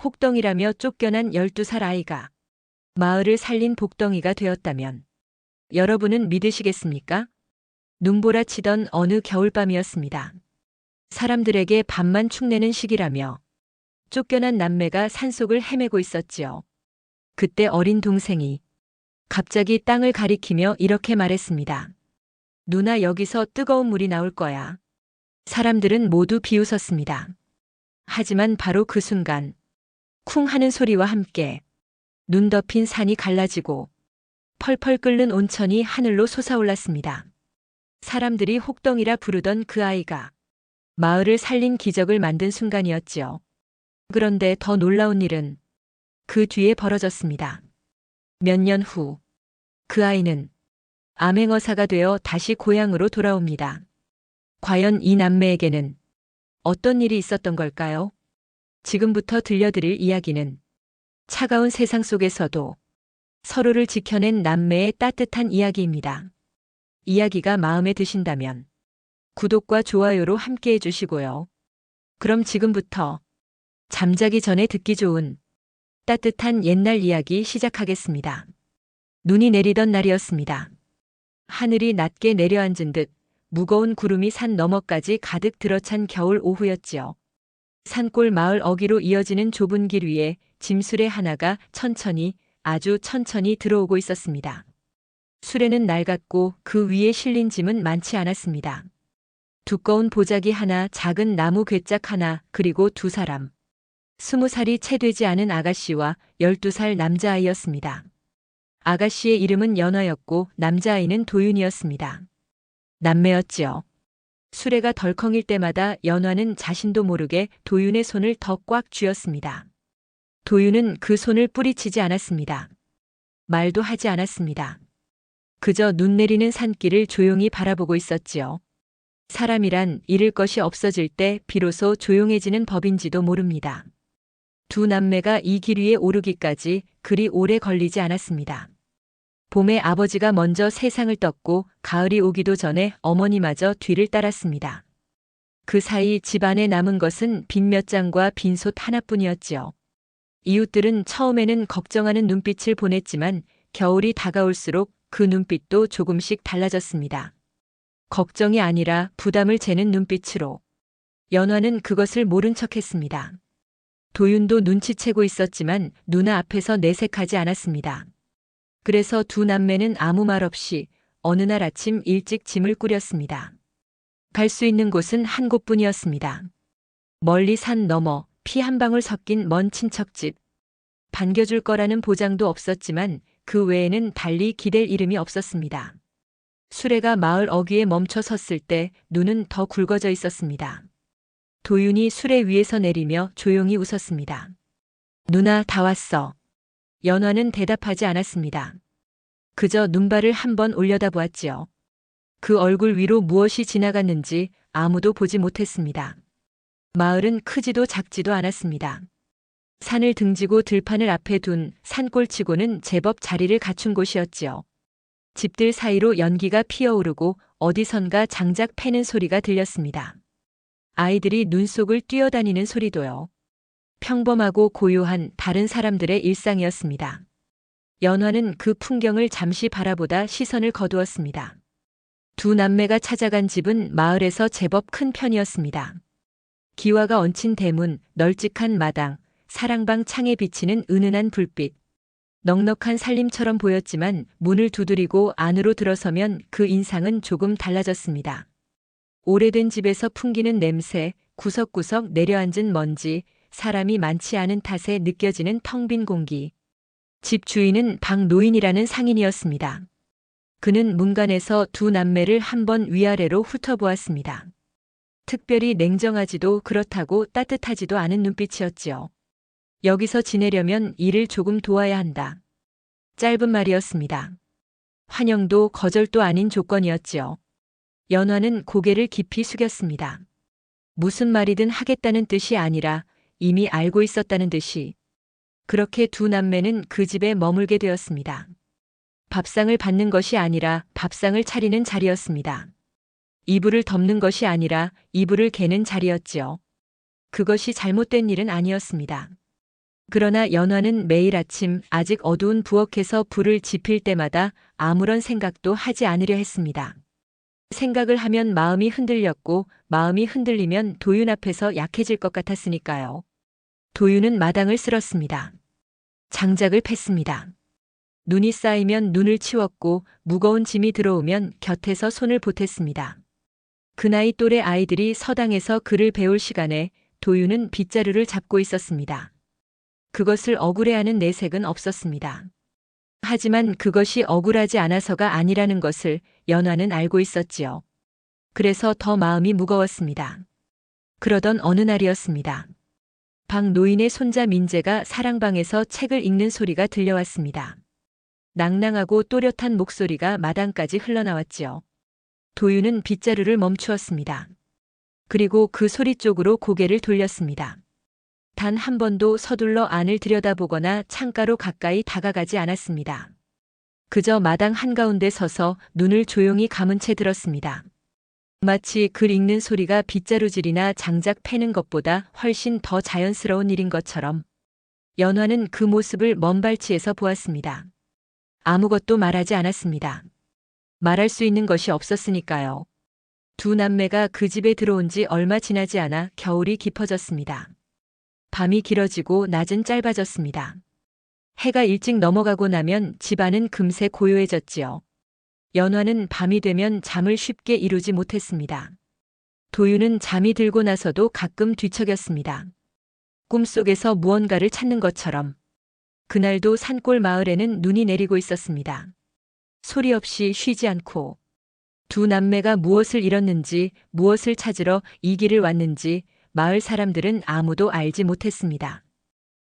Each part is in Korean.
혹덩이라며 쫓겨난 12살 아이가 마을을 살린 복덩이가 되었다면 여러분은 믿으시겠습니까? 눈보라치던 어느 겨울밤이었습니다. 사람들에게 밥만 축내는 시기라며 쫓겨난 남매가 산속을 헤매고 있었지요. 그때 어린 동생이 갑자기 땅을 가리키며 이렇게 말했습니다. 누나, 여기서 뜨거운 물이 나올 거야. 사람들은 모두 비웃었습니다. 하지만 바로 그 순간 쿵 하는 소리와 함께 눈 덮인 산이 갈라지고 펄펄 끓는 온천이 하늘로 솟아올랐습니다. 사람들이 혹덩이라 부르던 그 아이가 마을을 살린 기적을 만든 순간이었지요. 그런데 더 놀라운 일은 그 뒤에 벌어졌습니다. 몇 년 후 그 아이는 암행어사가 되어 다시 고향으로 돌아옵니다. 과연 이 남매에게는 어떤 일이 있었던 걸까요? 지금부터 들려드릴 이야기는 차가운 세상 속에서도 서로를 지켜낸 남매의 따뜻한 이야기입니다. 이야기가 마음에 드신다면 구독과 좋아요로 함께 해주시고요. 그럼 지금부터 잠자기 전에 듣기 좋은 따뜻한 옛날 이야기 시작하겠습니다. 눈이 내리던 날이었습니다. 하늘이 낮게 내려앉은 듯 무거운 구름이 산 너머까지 가득 들어찬 겨울 오후였지요. 산골 마을 어귀로 이어지는 좁은 길 위에 짐수레 하나가 천천히, 아주 천천히 들어오고 있었습니다. 수레는 낡았고 그 위에 실린 짐은 많지 않았습니다. 두꺼운 보자기 하나, 작은 나무 괴짝 하나, 그리고 두 사람. 20살이 채 되지 않은 아가씨와 12살 남자아이였습니다. 아가씨의 이름은 연화였고 남자아이는 도윤이었습니다. 남매였지요. 수레가 덜컹일 때마다 연화는 자신도 모르게 도윤의 손을 더 꽉 쥐었습니다. 도윤은 그 손을 뿌리치지 않았습니다. 말도 하지 않았습니다. 그저 눈 내리는 산길을 조용히 바라보고 있었지요. 사람이란 잃을 것이 없어질 때 비로소 조용해지는 법인지도 모릅니다. 두 남매가 이 길 위에 오르기까지 그리 오래 걸리지 않았습니다. 봄에 아버지가 먼저 세상을 떴고 가을이 오기도 전에 어머니마저 뒤를 따랐습니다. 그 사이 집안에 남은 것은 빈 몇 장과 빈솥 하나뿐이었지요. 이웃들은 처음에는 걱정하는 눈빛을 보냈지만 겨울이 다가올수록 그 눈빛도 조금씩 달라졌습니다. 걱정이 아니라 부담을 재는 눈빛으로. 연화는 그것을 모른 척했습니다. 도윤도 눈치채고 있었지만 누나 앞에서 내색하지 않았습니다. 그래서 두 남매는 아무 말 없이 어느 날 아침 일찍 짐을 꾸렸습니다. 갈 수 있는 곳은 한 곳뿐이었습니다. 멀리 산 너머 피 한 방울 섞인 먼 친척집. 반겨줄 거라는 보장도 없었지만 그 외에는 달리 기댈 이름이 없었습니다. 수레가 마을 어귀에 멈춰 섰을 때 눈은 더 굵어져 있었습니다. 도윤이 수레 위에서 내리며 조용히 웃었습니다. 누나, 다 왔어. 연화는 대답하지 않았습니다. 그저 눈발을 한번 올려다보았지요. 그 얼굴 위로 무엇이 지나갔는지 아무도 보지 못했습니다. 마을은 크지도 작지도 않았습니다. 산을 등지고 들판을 앞에 둔 산골치고는 제법 자리를 갖춘 곳이었지요. 집들 사이로 연기가 피어오르고 어디선가 장작 패는 소리가 들렸습니다. 아이들이 눈 속을 뛰어다니는 소리도요. 평범하고 고요한 다른 사람들의 일상이었습니다. 연화는 그 풍경을 잠시 바라보다 시선을 거두었습니다. 두 남매가 찾아간 집은 마을에서 제법 큰 편이었습니다. 기와가 얹힌 대문, 널찍한 마당, 사랑방 창에 비치는 은은한 불빛. 넉넉한 살림처럼 보였지만 문을 두드리고 안으로 들어서면 그 인상은 조금 달라졌습니다. 오래된 집에서 풍기는 냄새, 구석구석 내려앉은 먼지, 사람이 많지 않은 탓에 느껴지는 텅 빈 공기. 집 주인은 박노인이라는 상인이었습니다. 그는 문간에서 두 남매를 한번 위아래로 훑어보았습니다. 특별히 냉정하지도 그렇다고 따뜻하지도 않은 눈빛이었지요. 여기서 지내려면 일을 조금 도와야 한다. 짧은 말이었습니다. 환영도 거절도 아닌 조건이었지요. 연화는 고개를 깊이 숙였습니다. 무슨 말이든 하겠다는 뜻이 아니라 이미 알고 있었다는 듯이. 그렇게 두 남매는 그 집에 머물게 되었습니다. 밥상을 받는 것이 아니라 밥상을 차리는 자리였습니다. 이불을 덮는 것이 아니라 이불을 개는 자리였지요. 그것이 잘못된 일은 아니었습니다. 그러나 연화는 매일 아침 아직 어두운 부엌에서 불을 지필 때마다 아무런 생각도 하지 않으려 했습니다. 생각을 하면 마음이 흔들렸고 마음이 흔들리면 도윤 앞에서 약해질 것 같았으니까요. 도윤은 마당을 쓸었습니다. 장작을 팼습니다. 눈이 쌓이면 눈을 치웠고 무거운 짐이 들어오면 곁에서 손을 보탰습니다. 그 나이 또래 아이들이 서당에서 글을 배울 시간에 도윤은 빗자루를 잡고 있었습니다. 그것을 억울해하는 내색은 없었습니다. 하지만 그것이 억울하지 않아서가 아니라는 것을 연화는 알고 있었지요. 그래서 더 마음이 무거웠습니다. 그러던 어느 날이었습니다. 박 노인의 손자 민재가 사랑방에서 책을 읽는 소리가 들려왔습니다. 낭낭하고 또렷한 목소리가 마당까지 흘러나왔지요. 도윤은 빗자루를 멈추었습니다. 그리고 그 소리 쪽으로 고개를 돌렸습니다. 단 한 번도 서둘러 안을 들여다보거나 창가로 가까이 다가가지 않았습니다. 그저 마당 한가운데 서서 눈을 조용히 감은 채 들었습니다. 마치 글 읽는 소리가 빗자루질이나 장작 패는 것보다 훨씬 더 자연스러운 일인 것처럼 연화는 그 모습을 먼 발치에서 보았습니다. 아무것도 말하지 않았습니다. 말할 수 있는 것이 없었으니까요. 두 남매가 그 집에 들어온 지 얼마 지나지 않아 겨울이 깊어졌습니다. 밤이 길어지고 낮은 짧아졌습니다. 해가 일찍 넘어가고 나면 집안은 금세 고요해졌지요. 연화는 밤이 되면 잠을 쉽게 이루지 못했습니다. 도윤은 잠이 들고 나서도 가끔 뒤척였습니다. 꿈속에서 무언가를 찾는 것처럼. 그날도 산골 마을에는 눈이 내리고 있었습니다. 소리 없이 쉬지 않고 두 남매가 무엇을 잃었는지 무엇을 찾으러 이 길을 왔는지 마을 사람들은 아무도 알지 못했습니다.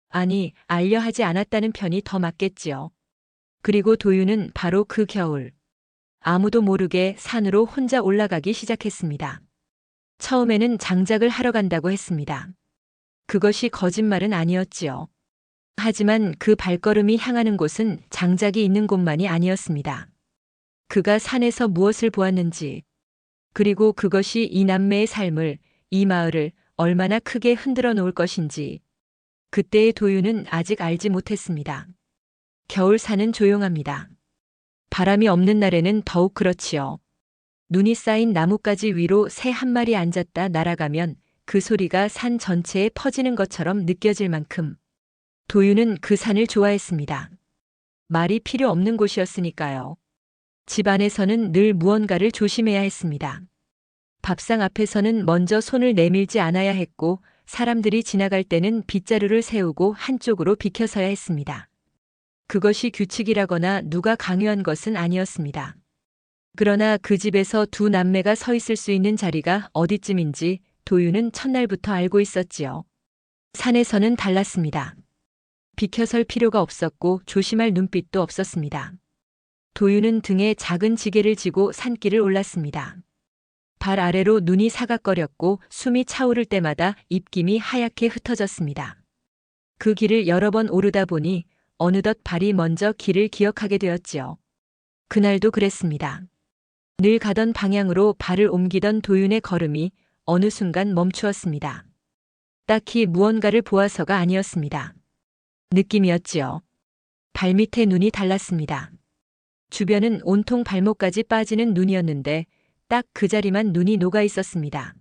아니, 알려 하지 않았다는 편이 더 맞겠지요. 그리고 도윤은 바로 그 겨울 아무도 모르게 산으로 혼자 올라가기 시작했습니다. 처음에는 장작을 하러 간다고 했습니다. 그것이 거짓말은 아니었지요. 하지만 그 발걸음이 향하는 곳은 장작이 있는 곳만이 아니었습니다. 그가 산에서 무엇을 보았는지, 그리고 그것이 이 남매의 삶을, 이 마을을 얼마나 크게 흔들어 놓을 것인지, 그때의 도윤은 아직 알지 못했습니다. 겨울 산은 조용합니다. 바람이 없는 날에는 더욱 그렇지요. 눈이 쌓인 나뭇가지 위로 새 한 마리 앉았다 날아가면 그 소리가 산 전체에 퍼지는 것처럼 느껴질 만큼 도윤은 그 산을 좋아했습니다. 말이 필요 없는 곳이었으니까요. 집 안에서는 늘 무언가를 조심해야 했습니다. 밥상 앞에서는 먼저 손을 내밀지 않아야 했고 사람들이 지나갈 때는 빗자루를 세우고 한쪽으로 비켜서야 했습니다. 그것이 규칙이라거나 누가 강요한 것은 아니었습니다. 그러나 그 집에서 두 남매가 서 있을 수 있는 자리가 어디쯤인지 도윤은 첫날부터 알고 있었지요. 산에서는 달랐습니다. 비켜설 필요가 없었고 조심할 눈빛도 없었습니다. 도윤은 등에 작은 지게를 지고 산길을 올랐습니다. 발 아래로 눈이 사각거렸고 숨이 차오를 때마다 입김이 하얗게 흩어졌습니다. 그 길을 여러 번 오르다 보니 어느덧 발이 먼저 길을 기억하게 되었지요. 그날도 그랬습니다. 늘 가던 방향으로 발을 옮기던 도윤의 걸음이 어느 순간 멈추었습니다. 딱히 무언가를 보아서가 아니었습니다. 느낌이었지요. 발밑에 눈이 달랐습니다. 주변은 온통 발목까지 빠지는 눈이었는데 딱 그 자리만 눈이 녹아 있었습니다.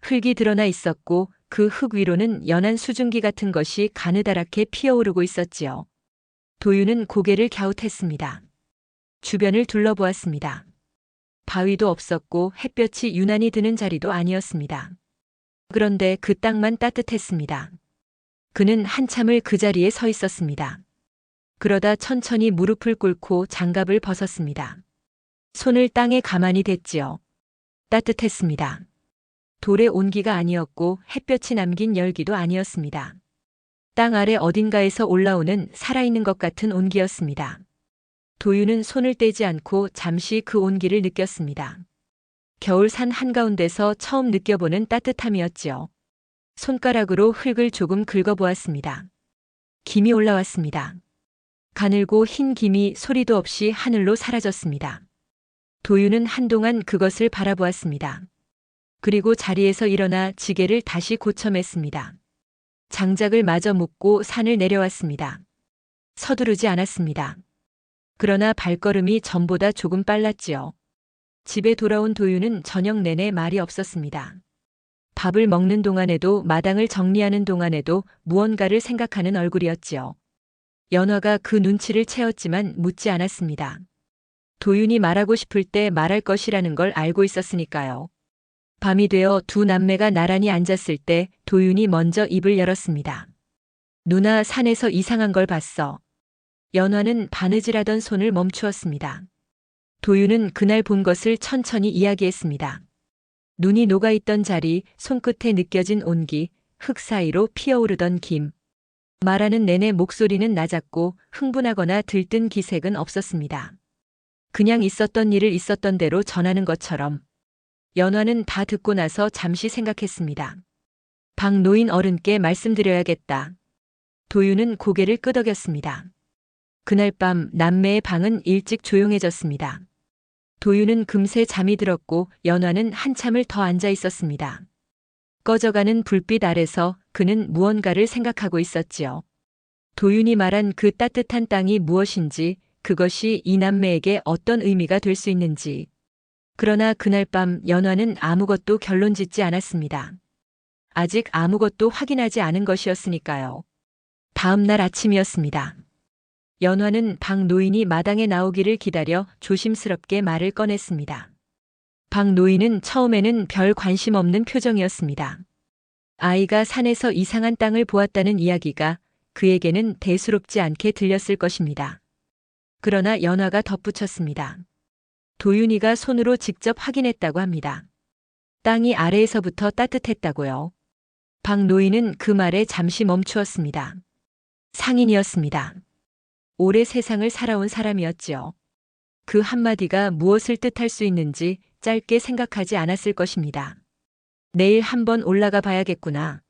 흙이 드러나 있었고 그 흙 위로는 연한 수증기 같은 것이 가느다랗게 피어오르고 있었지요. 도윤은 고개를 갸웃했습니다. 주변을 둘러보았습니다. 바위도 없었고 햇볕이 유난히 드는 자리도 아니었습니다. 그런데 그 땅만 따뜻했습니다. 그는 한참을 그 자리에 서 있었습니다. 그러다 천천히 무릎을 꿇고 장갑을 벗었습니다. 손을 땅에 가만히 댔지요. 따뜻했습니다. 돌의 온기가 아니었고 햇볕이 남긴 열기도 아니었습니다. 땅 아래 어딘가에서 올라오는 살아있는 것 같은 온기였습니다. 도윤은 손을 떼지 않고 잠시 그 온기를 느꼈습니다. 겨울 산 한가운데서 처음 느껴보는 따뜻함이었지요. 손가락으로 흙을 조금 긁어보았습니다. 김이 올라왔습니다. 가늘고 흰 김이 소리도 없이 하늘로 사라졌습니다. 도윤은 한동안 그것을 바라보았습니다. 그리고 자리에서 일어나 지게를 다시 고쳐맸습니다. 장작을 마저 묻고 산을 내려왔습니다. 서두르지 않았습니다. 그러나 발걸음이 전보다 조금 빨랐지요. 집에 돌아온 도윤은 저녁 내내 말이 없었습니다. 밥을 먹는 동안에도 마당을 정리하는 동안에도 무언가를 생각하는 얼굴이었지요. 연화가 그 눈치를 채었지만 묻지 않았습니다. 도윤이 말하고 싶을 때 말할 것이라는 걸 알고 있었으니까요. 밤이 되어 두 남매가 나란히 앉았을 때 도윤이 먼저 입을 열었습니다. 누나, 산에서 이상한 걸 봤어. 연화는 바느질하던 손을 멈추었습니다. 도윤은 그날 본 것을 천천히 이야기했습니다. 눈이 녹아있던 자리, 손끝에 느껴진 온기, 흙 사이로 피어오르던 김. 말하는 내내 목소리는 낮았고 흥분하거나 들뜬 기색은 없었습니다. 그냥 있었던 일을 있었던 대로 전하는 것처럼. 연화는 다 듣고 나서 잠시 생각했습니다. 박 노인 어른께 말씀드려야겠다. 도윤은 고개를 끄덕였습니다. 그날 밤 남매의 방은 일찍 조용해졌습니다. 도윤은 금세 잠이 들었고 연화는 한참을 더 앉아 있었습니다. 꺼져가는 불빛 아래서 그는 무언가를 생각하고 있었지요. 도윤이 말한 그 따뜻한 땅이 무엇인지, 그것이 이 남매에게 어떤 의미가 될 수 있는지. 그러나 그날 밤 연화는 아무것도 결론짓지 않았습니다. 아직 아무것도 확인하지 않은 것이었으니까요. 다음 날 아침이었습니다. 연화는 박 노인이 마당에 나오기를 기다려 조심스럽게 말을 꺼냈습니다. 박 노인은 처음에는 별 관심 없는 표정이었습니다. 아이가 산에서 이상한 땅을 보았다는 이야기가 그에게는 대수롭지 않게 들렸을 것입니다. 그러나 연화가 덧붙였습니다. 도윤이가 손으로 직접 확인했다고 합니다. 땅이 아래에서부터 따뜻했다고요. 박 노인은 그 말에 잠시 멈추었습니다. 상인이었습니다. 오래 세상을 살아온 사람이었지요. 그 한마디가 무엇을 뜻할 수 있는지 짧게 생각하지 않았을 것입니다. 내일 한번 올라가 봐야겠구나.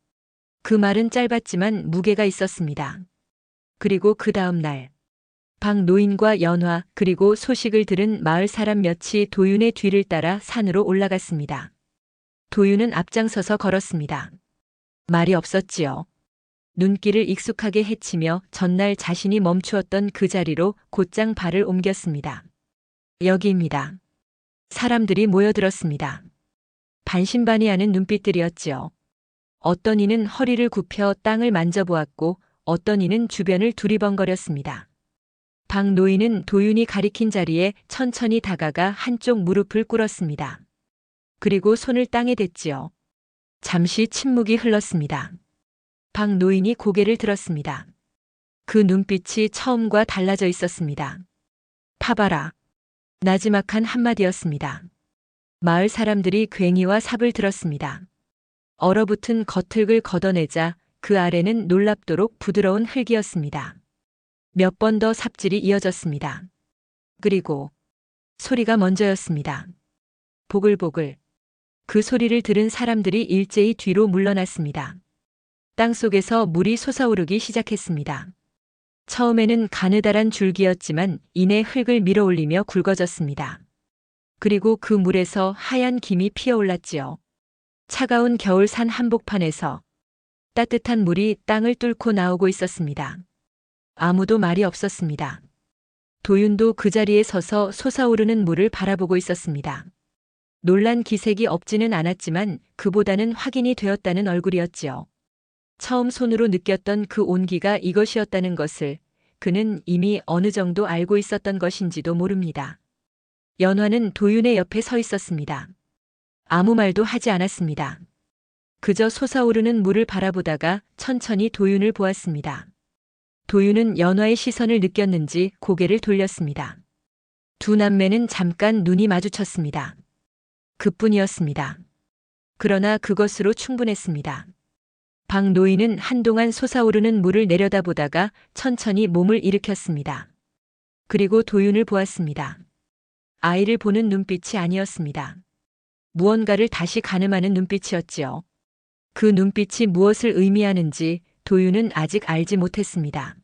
그 말은 짧았지만 무게가 있었습니다. 그리고 그 다음 날, 박 노인과 연화 그리고 소식을 들은 마을 사람 몇이 도윤의 뒤를 따라 산으로 올라갔습니다. 도윤은 앞장서서 걸었습니다. 말이 없었지요. 눈길을 익숙하게 헤치며 전날 자신이 멈추었던 그 자리로 곧장 발을 옮겼습니다. 여기입니다. 사람들이 모여들었습니다. 반신반의하는 눈빛들이었지요. 어떤 이는 허리를 굽혀 땅을 만져보았고 어떤 이는 주변을 두리번거렸습니다. 박 노인은 도윤이 가리킨 자리에 천천히 다가가 한쪽 무릎을 꿇었습니다. 그리고 손을 땅에 댔지요. 잠시 침묵이 흘렀습니다. 박 노인이 고개를 들었습니다. 그 눈빛이 처음과 달라져 있었습니다. 파봐라. 나지막한 한마디였습니다. 마을 사람들이 괭이와 삽을 들었습니다. 얼어붙은 겉흙을 걷어내자 그 아래는 놀랍도록 부드러운 흙이었습니다. 몇 번 더 삽질이 이어졌습니다. 그리고 소리가 먼저였습니다. 보글보글. 그 소리를 들은 사람들이 일제히 뒤로 물러났습니다. 땅속에서 물이 솟아오르기 시작했습니다. 처음에는 가느다란 줄기였지만 이내 흙을 밀어올리며 굵어졌습니다. 그리고 그 물에서 하얀 김이 피어올랐지요. 차가운 겨울 산 한복판에서 따뜻한 물이 땅을 뚫고 나오고 있었습니다. 아무도 말이 없었습니다. 도윤도 그 자리에 서서 솟아오르는 물을 바라보고 있었습니다. 놀란 기색이 없지는 않았지만 그보다는 확인이 되었다는 얼굴이었지요. 처음 손으로 느꼈던 그 온기가 이것이었다는 것을 그는 이미 어느 정도 알고 있었던 것인지도 모릅니다. 연화는 도윤의 옆에 서 있었습니다. 아무 말도 하지 않았습니다. 그저 솟아오르는 물을 바라보다가 천천히 도윤을 보았습니다. 도윤은 연화의 시선을 느꼈는지 고개를 돌렸습니다. 두 남매는 잠깐 눈이 마주쳤습니다. 그뿐이었습니다. 그러나 그것으로 충분했습니다. 박 노인은 한동안 솟아오르는 물을 내려다보다가 천천히 몸을 일으켰습니다. 그리고 도윤을 보았습니다. 아이를 보는 눈빛이 아니었습니다. 무언가를 다시 가늠하는 눈빛이었지요. 그 눈빛이 무엇을 의미하는지 도윤은 아직 알지 못했습니다.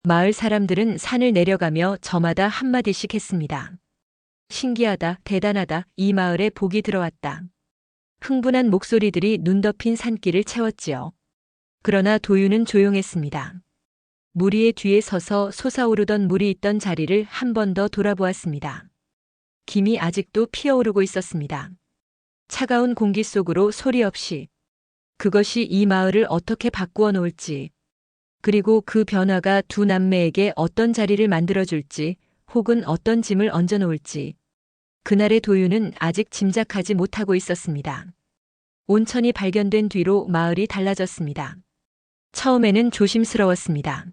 마을 사람들은 산을 내려가며 저마다 한마디씩 했습니다. 신기하다, 대단하다, 이 마을에 복이 들어왔다. 흥분한 목소리들이 눈 덮인 산길을 채웠지요. 그러나 도윤은 조용했습니다. 무리의 뒤에 서서 솟아오르던 물이 있던 자리를 한 번 더 돌아보았습니다. 김이 아직도 피어오르고 있었습니다. 차가운 공기 속으로 소리 없이 그것이 이 마을을 어떻게 바꾸어 놓을지, 그리고 그 변화가 두 남매에게 어떤 자리를 만들어줄지, 혹은 어떤 짐을 얹어 놓을지, 그날의 도윤은 아직 짐작하지 못하고 있었습니다. 온천이 발견된 뒤로 마을이 달라졌습니다. 처음에는 조심스러웠습니다.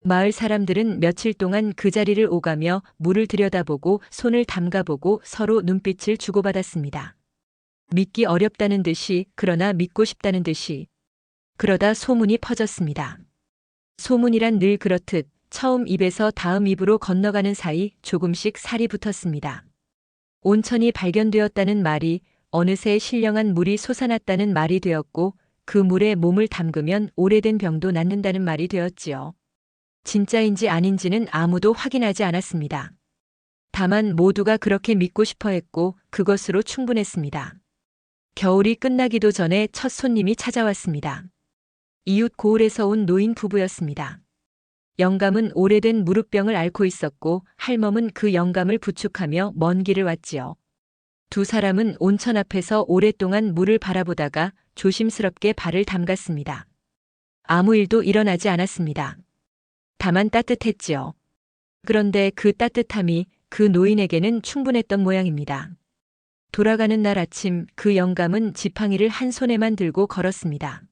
마을 사람들은 며칠 동안 그 자리를 오가며 물을 들여다보고 손을 담가보고 서로 눈빛을 주고받았습니다. 믿기 어렵다는 듯이, 그러나 믿고 싶다는 듯이. 그러다 소문이 퍼졌습니다. 소문이란 늘 그렇듯 처음 입에서 다음 입으로 건너가는 사이 조금씩 살이 붙었습니다. 온천이 발견되었다는 말이 어느새 신령한 물이 솟아났다는 말이 되었고, 그 물에 몸을 담그면 오래된 병도 낫는다는 말이 되었지요. 진짜인지 아닌지는 아무도 확인하지 않았습니다. 다만 모두가 그렇게 믿고 싶어 했고 그것으로 충분했습니다. 겨울이 끝나기도 전에 첫 손님이 찾아왔습니다. 이웃 고을에서 온 노인 부부였습니다. 영감은 오래된 무릎병을 앓고 있었고 할멈은 그 영감을 부축하며 먼 길을 왔지요. 두 사람은 온천 앞에서 오랫동안 물을 바라보다가 조심스럽게 발을 담갔습니다. 아무 일도 일어나지 않았습니다. 다만 따뜻했지요. 그런데 그 따뜻함이 그 노인에게는 충분했던 모양입니다. 돌아가는 날 아침 그 영감은 지팡이를 한 손에만 들고 걸었습니다.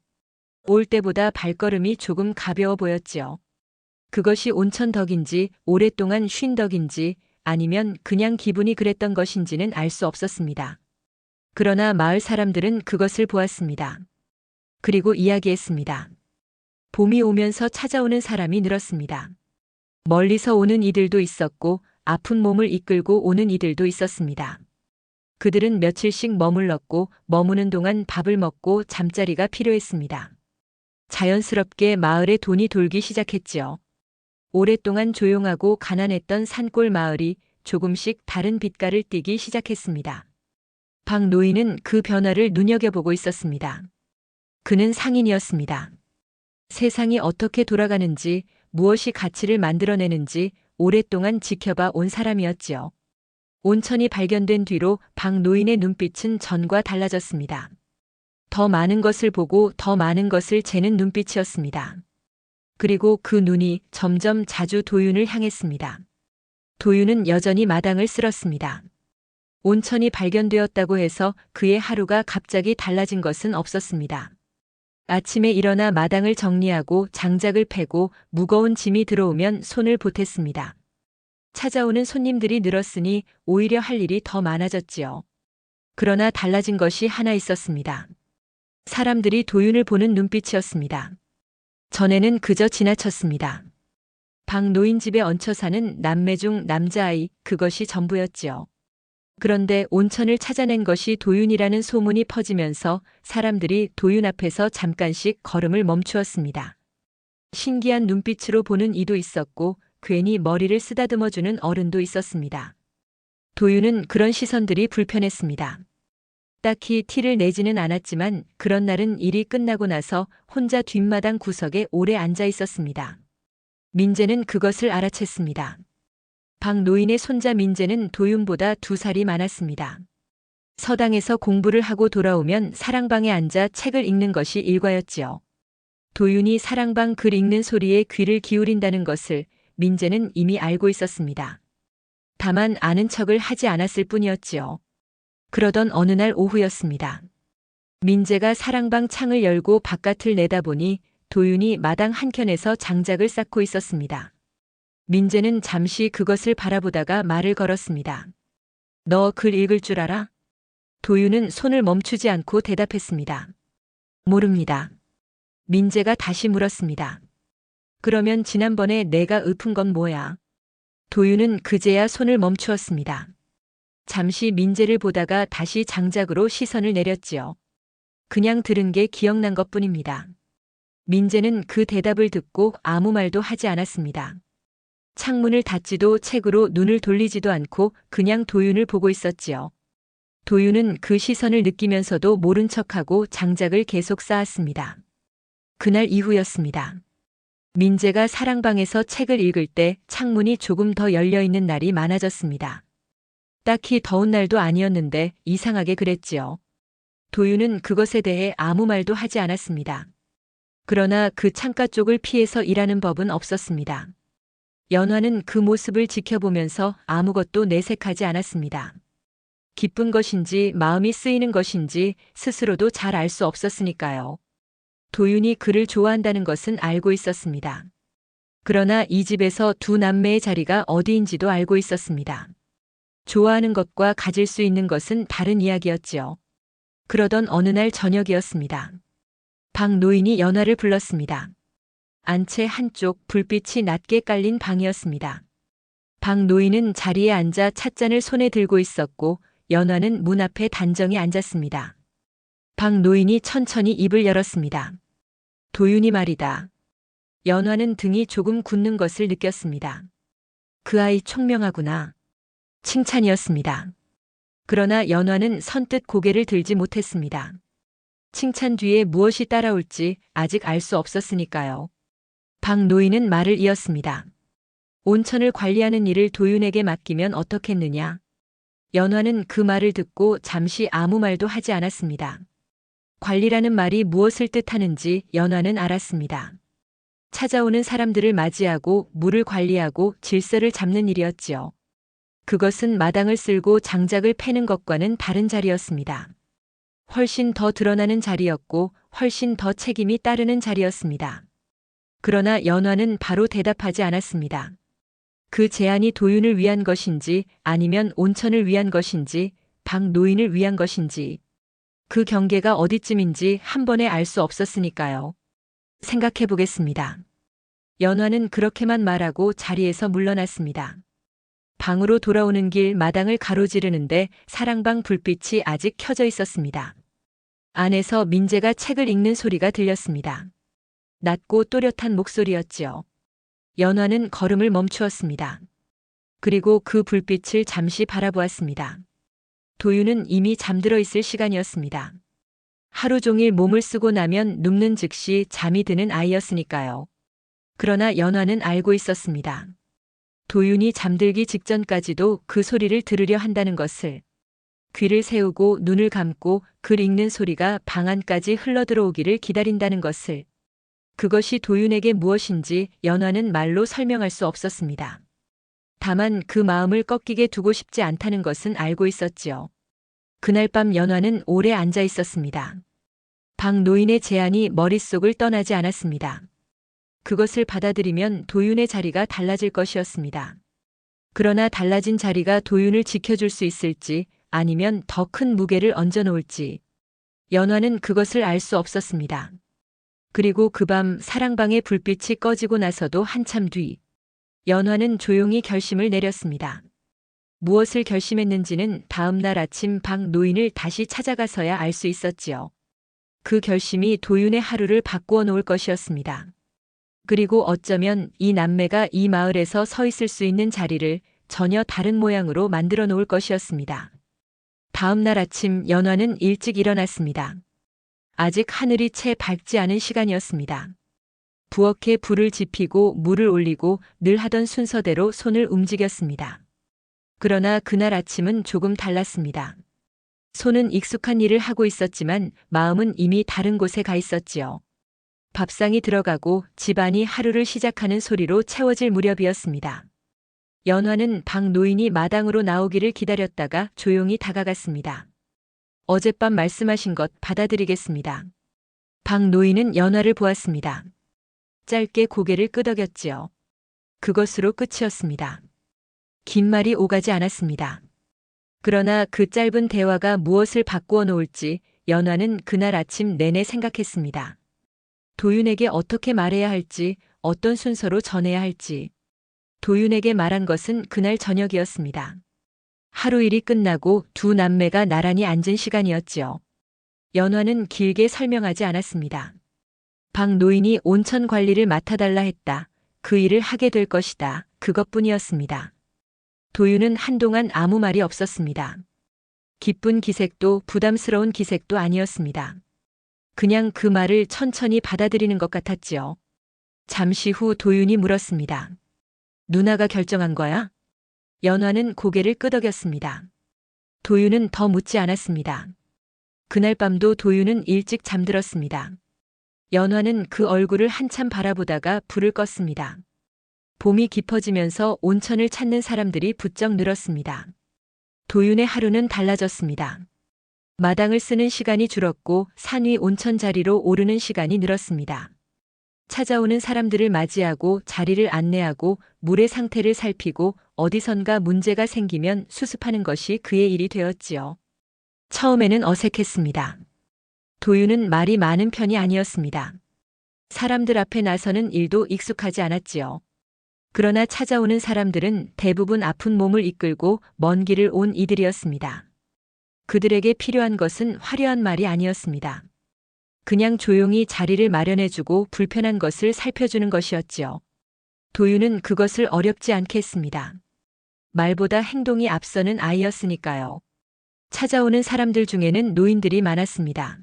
올 때보다 발걸음이 조금 가벼워 보였지요. 그것이 온천 덕인지 오랫동안 쉰 덕인지 아니면 그냥 기분이 그랬던 것인지는 알 수 없었습니다. 그러나 마을 사람들은 그것을 보았습니다. 그리고 이야기했습니다. 봄이 오면서 찾아오는 사람이 늘었습니다. 멀리서 오는 이들도 있었고 아픈 몸을 이끌고 오는 이들도 있었습니다. 그들은 며칠씩 머물렀고 머무는 동안 밥을 먹고 잠자리가 필요했습니다. 자연스럽게 마을에 돈이 돌기 시작했지요. 오랫동안 조용하고 가난했던 산골 마을이 조금씩 다른 빛깔을 띠기 시작했습니다. 박 노인은 그 변화를 눈여겨보고 있었습니다. 그는 상인이었습니다. 세상이 어떻게 돌아가는지, 무엇이 가치를 만들어내는지 오랫동안 지켜봐 온 사람이었지요. 온천이 발견된 뒤로 박 노인의 눈빛은 전과 달라졌습니다. 더 많은 것을 보고 더 많은 것을 재는 눈빛이었습니다. 그리고 그 눈이 점점 자주 도윤을 향했습니다. 도윤은 여전히 마당을 쓸었습니다. 온천이 발견되었다고 해서 그의 하루가 갑자기 달라진 것은 없었습니다. 아침에 일어나 마당을 정리하고 장작을 패고 무거운 짐이 들어오면 손을 보탰습니다. 찾아오는 손님들이 늘었으니 오히려 할 일이 더 많아졌지요. 그러나 달라진 것이 하나 있었습니다. 사람들이 도윤을 보는 눈빛이었습니다. 전에는 그저 지나쳤습니다. 박 노인 집에 얹혀 사는 남매 중 남자아이, 그것이 전부였지요. 그런데 온천을 찾아낸 것이 도윤이라는 소문이 퍼지면서 사람들이 도윤 앞에서 잠깐씩 걸음을 멈추었습니다. 신기한 눈빛으로 보는 이도 있었고 괜히 머리를 쓰다듬어주는 어른도 있었습니다. 도윤은 그런 시선들이 불편했습니다. 딱히 티를 내지는 않았지만 그런 날은 일이 끝나고 나서 혼자 뒷마당 구석에 오래 앉아 있었습니다. 민재는 그것을 알아챘습니다. 박 노인의 손자 민재는 도윤보다 2살이 많았습니다. 서당에서 공부를 하고 돌아오면 사랑방에 앉아 책을 읽는 것이 일과였지요. 도윤이 사랑방 글 읽는 소리에 귀를 기울인다는 것을 민재는 이미 알고 있었습니다. 다만 아는 척을 하지 않았을 뿐이었지요. 그러던 어느 날 오후였습니다. 민재가 사랑방 창을 열고 바깥을 내다보니 도윤이 마당 한켠에서 장작을 쌓고 있었습니다. 민재는 잠시 그것을 바라보다가 말을 걸었습니다. 너 글 읽을 줄 알아? 도윤은 손을 멈추지 않고 대답했습니다. 모릅니다. 민재가 다시 물었습니다. 그러면 지난번에 내가 읊은 건 뭐야? 도윤은 그제야 손을 멈추었습니다. 잠시 민재를 보다가 다시 장작으로 시선을 내렸지요. 그냥 들은 게 기억난 것뿐입니다. 민재는 그 대답을 듣고 아무 말도 하지 않았습니다. 창문을 닫지도 책으로 눈을 돌리지도 않고 그냥 도윤을 보고 있었지요. 도윤은 그 시선을 느끼면서도 모른 척하고 장작을 계속 쌓았습니다. 그날 이후였습니다. 민재가 사랑방에서 책을 읽을 때 창문이 조금 더 열려 있는 날이 많아졌습니다. 딱히 더운 날도 아니었는데 이상하게 그랬지요. 도윤은 그것에 대해 아무 말도 하지 않았습니다. 그러나 그 창가 쪽을 피해서 일하는 법은 없었습니다. 연화는 그 모습을 지켜보면서 아무것도 내색하지 않았습니다. 기쁜 것인지 마음이 쓰이는 것인지 스스로도 잘 알 수 없었으니까요. 도윤이 그를 좋아한다는 것은 알고 있었습니다. 그러나 이 집에서 두 남매의 자리가 어디인지도 알고 있었습니다. 좋아하는 것과 가질 수 있는 것은 다른 이야기였지요. 그러던 어느 날 저녁이었습니다. 박 노인이 연화를 불렀습니다. 안채 한쪽 불빛이 낮게 깔린 방이었습니다. 박 노인은 자리에 앉아 찻잔을 손에 들고 있었고 연화는 문 앞에 단정히 앉았습니다. 박 노인이 천천히 입을 열었습니다. 도윤이 말이다. 연화는 등이 조금 굳는 것을 느꼈습니다. 그 아이 총명하구나. 칭찬이었습니다. 그러나 연화는 선뜻 고개를 들지 못했습니다. 칭찬 뒤에 무엇이 따라올지 아직 알 수 없었으니까요. 박 노인은 말을 이었습니다. 온천을 관리하는 일을 도윤에게 맡기면 어떻겠느냐. 연화는 그 말을 듣고 잠시 아무 말도 하지 않았습니다. 관리라는 말이 무엇을 뜻하는지 연화는 알았습니다. 찾아오는 사람들을 맞이하고 물을 관리하고 질서를 잡는 일이었지요. 그것은 마당을 쓸고 장작을 패는 것과는 다른 자리였습니다. 훨씬 더 드러나는 자리였고 훨씬 더 책임이 따르는 자리였습니다. 그러나 연화는 바로 대답하지 않았습니다. 그 제안이 도윤을 위한 것인지 아니면 온천을 위한 것인지 박 노인을 위한 것인지 그 경계가 어디쯤인지 한 번에 알 수 없었으니까요. 생각해 보겠습니다. 연화는 그렇게만 말하고 자리에서 물러났습니다. 방으로 돌아오는 길 마당을 가로지르는데 사랑방 불빛이 아직 켜져 있었습니다. 안에서 민재가 책을 읽는 소리가 들렸습니다. 낮고 또렷한 목소리였지요. 연화는 걸음을 멈추었습니다. 그리고 그 불빛을 잠시 바라보았습니다. 도윤은 이미 잠들어 있을 시간이었습니다. 하루 종일 몸을 쓰고 나면 눕는 즉시 잠이 드는 아이였으니까요. 그러나 연화는 알고 있었습니다. 도윤이 잠들기 직전까지도 그 소리를 들으려 한다는 것을. 귀를 세우고 눈을 감고 글 읽는 소리가 방 안까지 흘러들어오기를 기다린다는 것을. 그것이 도윤에게 무엇인지 연화는 말로 설명할 수 없었습니다. 다만 그 마음을 꺾이게 두고 싶지 않다는 것은 알고 있었지요. 그날 밤 연화는 오래 앉아 있었습니다. 박 노인의 제안이 머릿속을 떠나지 않았습니다. 그것을 받아들이면 도윤의 자리가 달라질 것이었습니다. 그러나 달라진 자리가 도윤을 지켜줄 수 있을지 아니면 더 큰 무게를 얹어놓을지 연화는 그것을 알 수 없었습니다. 그리고 그 밤 사랑방의 불빛이 꺼지고 나서도 한참 뒤 연화는 조용히 결심을 내렸습니다. 무엇을 결심했는지는 다음 날 아침 박 노인을 다시 찾아가서야 알 수 있었지요. 그 결심이 도윤의 하루를 바꾸어 놓을 것이었습니다. 그리고 어쩌면 이 남매가 이 마을에서 서 있을 수 있는 자리를 전혀 다른 모양으로 만들어 놓을 것이었습니다. 다음 날 아침 연화는 일찍 일어났습니다. 아직 하늘이 채 밝지 않은 시간이었습니다. 부엌에 불을 지피고 물을 올리고 늘 하던 순서대로 손을 움직였습니다. 그러나 그날 아침은 조금 달랐습니다. 손은 익숙한 일을 하고 있었지만 마음은 이미 다른 곳에 가 있었지요. 밥상이 들어가고 집안이 하루를 시작하는 소리로 채워질 무렵이었습니다. 연화는 박 노인이 마당으로 나오기를 기다렸다가 조용히 다가갔습니다. 어젯밤 말씀하신 것 받아들이겠습니다. 박 노인은 연화를 보았습니다. 짧게 고개를 끄덕였지요. 그것으로 끝이었습니다. 긴 말이 오가지 않았습니다. 그러나 그 짧은 대화가 무엇을 바꾸어 놓을지 연화는 그날 아침 내내 생각했습니다. 도윤에게 어떻게 말해야 할지, 어떤 순서로 전해야 할지. 도윤에게 말한 것은 그날 저녁이었습니다. 하루 일이 끝나고 두 남매가 나란히 앉은 시간이었지요. 연화는 길게 설명하지 않았습니다. 박 노인이 온천 관리를 맡아달라 했다. 그 일을 하게 될 것이다. 그것뿐이었습니다. 도윤은 한동안 아무 말이 없었습니다. 기쁜 기색도 부담스러운 기색도 아니었습니다. 그냥 그 말을 천천히 받아들이는 것 같았지요. 잠시 후 도윤이 물었습니다. 누나가 결정한 거야? 연화는 고개를 끄덕였습니다. 도윤은 더 묻지 않았습니다. 그날 밤도 도윤은 일찍 잠들었습니다. 연화는 그 얼굴을 한참 바라보다가 불을 껐습니다. 봄이 깊어지면서 온천을 찾는 사람들이 부쩍 늘었습니다. 도윤의 하루는 달라졌습니다. 마당을 쓰는 시간이 줄었고 산 위 온천 자리로 오르는 시간이 늘었습니다. 찾아오는 사람들을 맞이하고 자리를 안내하고 물의 상태를 살피고 어디선가 문제가 생기면 수습하는 것이 그의 일이 되었지요. 처음에는 어색했습니다. 도윤은 말이 많은 편이 아니었습니다. 사람들 앞에 나서는 일도 익숙하지 않았지요. 그러나 찾아오는 사람들은 대부분 아픈 몸을 이끌고 먼 길을 온 이들이었습니다. 그들에게 필요한 것은 화려한 말이 아니었습니다. 그냥 조용히 자리를 마련해주고 불편한 것을 살펴주는 것이었지요. 도윤은 그것을 어렵지 않게 했습니다. 말보다 행동이 앞서는 아이였으니까요. 찾아오는 사람들 중에는 노인들이 많았습니다.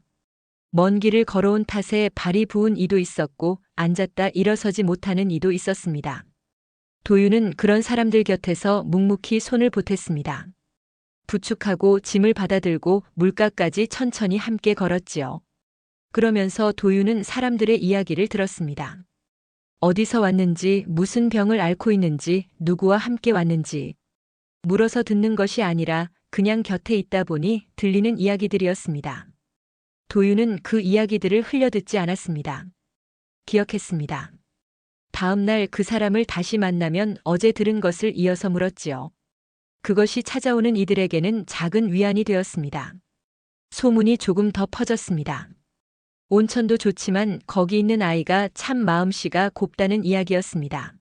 먼 길을 걸어온 탓에 발이 부은 이도 있었고 앉았다 일어서지 못하는 이도 있었습니다. 도윤은 그런 사람들 곁에서 묵묵히 손을 보탰습니다. 부축하고 짐을 받아들고 물가까지 천천히 함께 걸었지요. 그러면서 도윤은 사람들의 이야기를 들었습니다. 어디서 왔는지, 무슨 병을 앓고 있는지, 누구와 함께 왔는지 물어서 듣는 것이 아니라 그냥 곁에 있다 보니 들리는 이야기들이었습니다. 도윤은 그 이야기들을 흘려듣지 않았습니다. 기억했습니다. 다음 날 그 사람을 다시 만나면 어제 들은 것을 이어서 물었지요. 그것이 찾아오는 이들에게는 작은 위안이 되었습니다. 소문이 조금 더 퍼졌습니다. 온천도 좋지만 거기 있는 아이가 참 마음씨가 곱다는 이야기였습니다.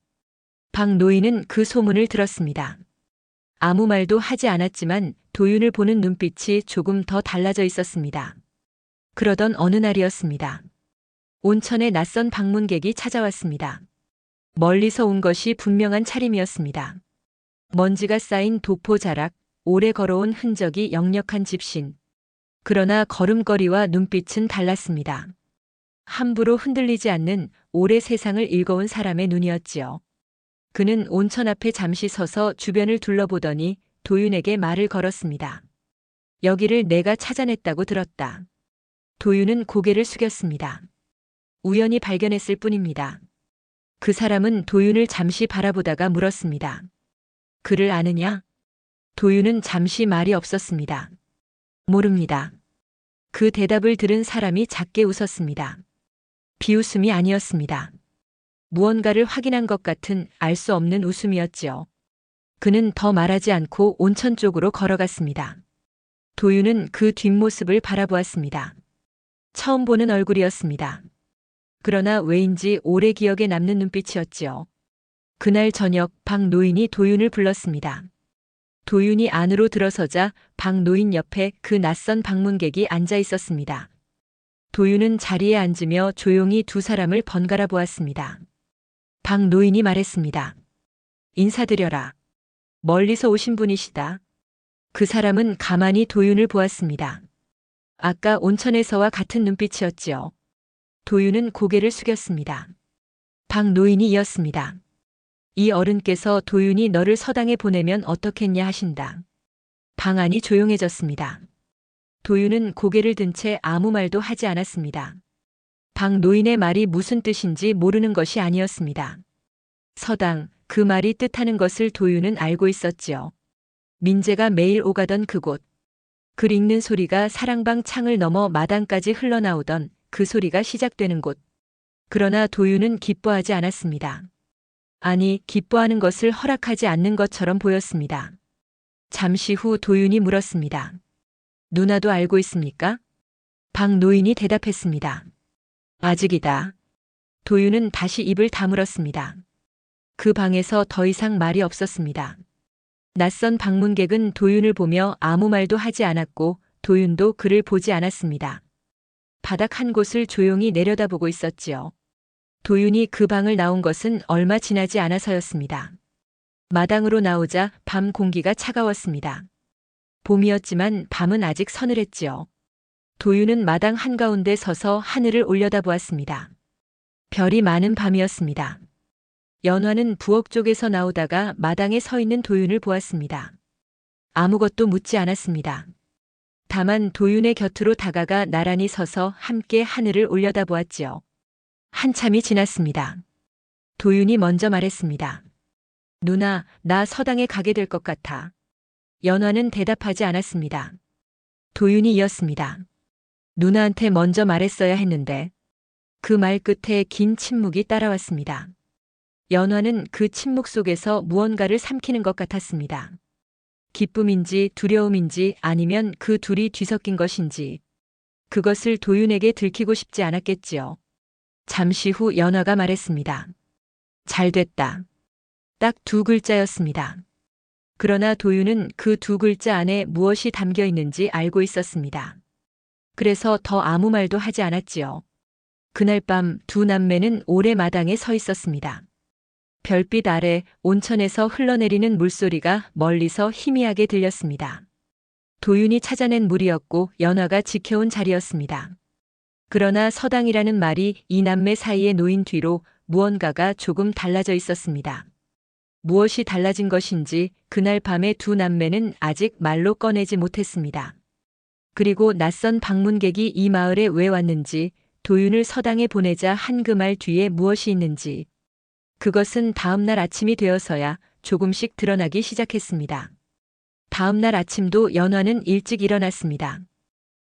박 노인은 그 소문을 들었습니다. 아무 말도 하지 않았지만 도윤을 보는 눈빛이 조금 더 달라져 있었습니다. 그러던 어느 날이었습니다. 온천에 낯선 방문객이 찾아왔습니다. 멀리서 온 것이 분명한 차림이었습니다. 먼지가 쌓인 도포 자락, 오래 걸어온 흔적이 역력한 집신. 그러나 걸음걸이와 눈빛은 달랐습니다. 함부로 흔들리지 않는 오래 세상을 읽어온 사람의 눈이었지요. 그는 온천 앞에 잠시 서서 주변을 둘러보더니 도윤에게 말을 걸었습니다. 여기를 내가 찾아냈다고 들었다. 도윤은 고개를 숙였습니다. 우연히 발견했을 뿐입니다. 그 사람은 도윤을 잠시 바라보다가 물었습니다. 그를 아느냐? 도윤은 잠시 말이 없었습니다. 모릅니다. 그 대답을 들은 사람이 작게 웃었습니다. 비웃음이 아니었습니다. 무언가를 확인한 것 같은 알 수 없는 웃음이었지요. 그는 더 말하지 않고 온천 쪽으로 걸어갔습니다. 도윤은 그 뒷모습을 바라보았습니다. 처음 보는 얼굴이었습니다. 그러나 왜인지 오래 기억에 남는 눈빛이었지요. 그날 저녁 박 노인이 도윤을 불렀습니다. 도윤이 안으로 들어서자 박 노인 옆에 그 낯선 방문객이 앉아 있었습니다. 도윤은 자리에 앉으며 조용히 두 사람을 번갈아 보았습니다. 박 노인이 말했습니다. 인사드려라. 멀리서 오신 분이시다. 그 사람은 가만히 도윤을 보았습니다. 아까 온천에서와 같은 눈빛이었지요. 도윤은 고개를 숙였습니다. 박 노인이 이었습니다. 이 어른께서 도윤이 너를 서당에 보내면 어떻겠냐 하신다. 방안이 조용해졌습니다. 도윤은 고개를 든 채 아무 말도 하지 않았습니다. 박 노인의 말이 무슨 뜻인지 모르는 것이 아니었습니다. 서당, 그 말이 뜻하는 것을 도윤은 알고 있었지요. 민재가 매일 오가던 그곳. 글 읽는 소리가 사랑방 창을 넘어 마당까지 흘러나오던 그 소리가 시작되는 곳. 그러나 도윤은 기뻐하지 않았습니다. 아니, 기뻐하는 것을 허락하지 않는 것처럼 보였습니다. 잠시 후 도윤이 물었습니다. 누나도 알고 있습니까? 박 노인이 대답했습니다. 아직이다. 도윤은 다시 입을 다물었습니다. 그 방에서 더 이상 말이 없었습니다. 낯선 방문객은 도윤을 보며 아무 말도 하지 않았고 도윤도 그를 보지 않았습니다. 바닥 한 곳을 조용히 내려다보고 있었지요. 도윤이 그 방을 나온 것은 얼마 지나지 않아서였습니다. 마당으로 나오자 밤 공기가 차가웠습니다. 봄이었지만 밤은 아직 서늘했지요. 도윤은 마당 한가운데 서서 하늘을 올려다보았습니다. 별이 많은 밤이었습니다. 연화는 부엌 쪽에서 나오다가 마당에 서 있는 도윤을 보았습니다. 아무것도 묻지 않았습니다. 다만 도윤의 곁으로 다가가 나란히 서서 함께 하늘을 올려다보았지요. 한참이 지났습니다. 도윤이 먼저 말했습니다. 누나, 나 서당에 가게 될 것 같아. 연화는 대답하지 않았습니다. 도윤이 이었습니다. 누나한테 먼저 말했어야 했는데. 그 말 끝에 긴 침묵이 따라왔습니다. 연화는 그 침묵 속에서 무언가를 삼키는 것 같았습니다. 기쁨인지 두려움인지 아니면 그 둘이 뒤섞인 것인지. 그것을 도윤에게 들키고 싶지 않았겠지요. 잠시 후 연화가 말했습니다. 잘 됐다. 딱 두 글자였습니다. 그러나 도윤은 그 두 글자 안에 무엇이 담겨 있는지 알고 있었습니다. 그래서 더 아무 말도 하지 않았지요. 그날 밤 두 남매는 오래마당에 서 있었습니다. 별빛 아래 온천에서 흘러내리는 물소리가 멀리서 희미하게 들렸습니다. 도윤이 찾아낸 물이었고 연화가 지켜온 자리였습니다. 그러나 서당이라는 말이 이 남매 사이에 놓인 뒤로 무언가가 조금 달라져 있었습니다. 무엇이 달라진 것인지 그날 밤에 두 남매는 아직 말로 꺼내지 못했습니다. 그리고 낯선 방문객이 이 마을에 왜 왔는지, 도윤을 서당에 보내자 한 그 말 뒤에 무엇이 있는지, 그것은 다음 날 아침이 되어서야 조금씩 드러나기 시작했습니다. 다음 날 아침도 연화는 일찍 일어났습니다.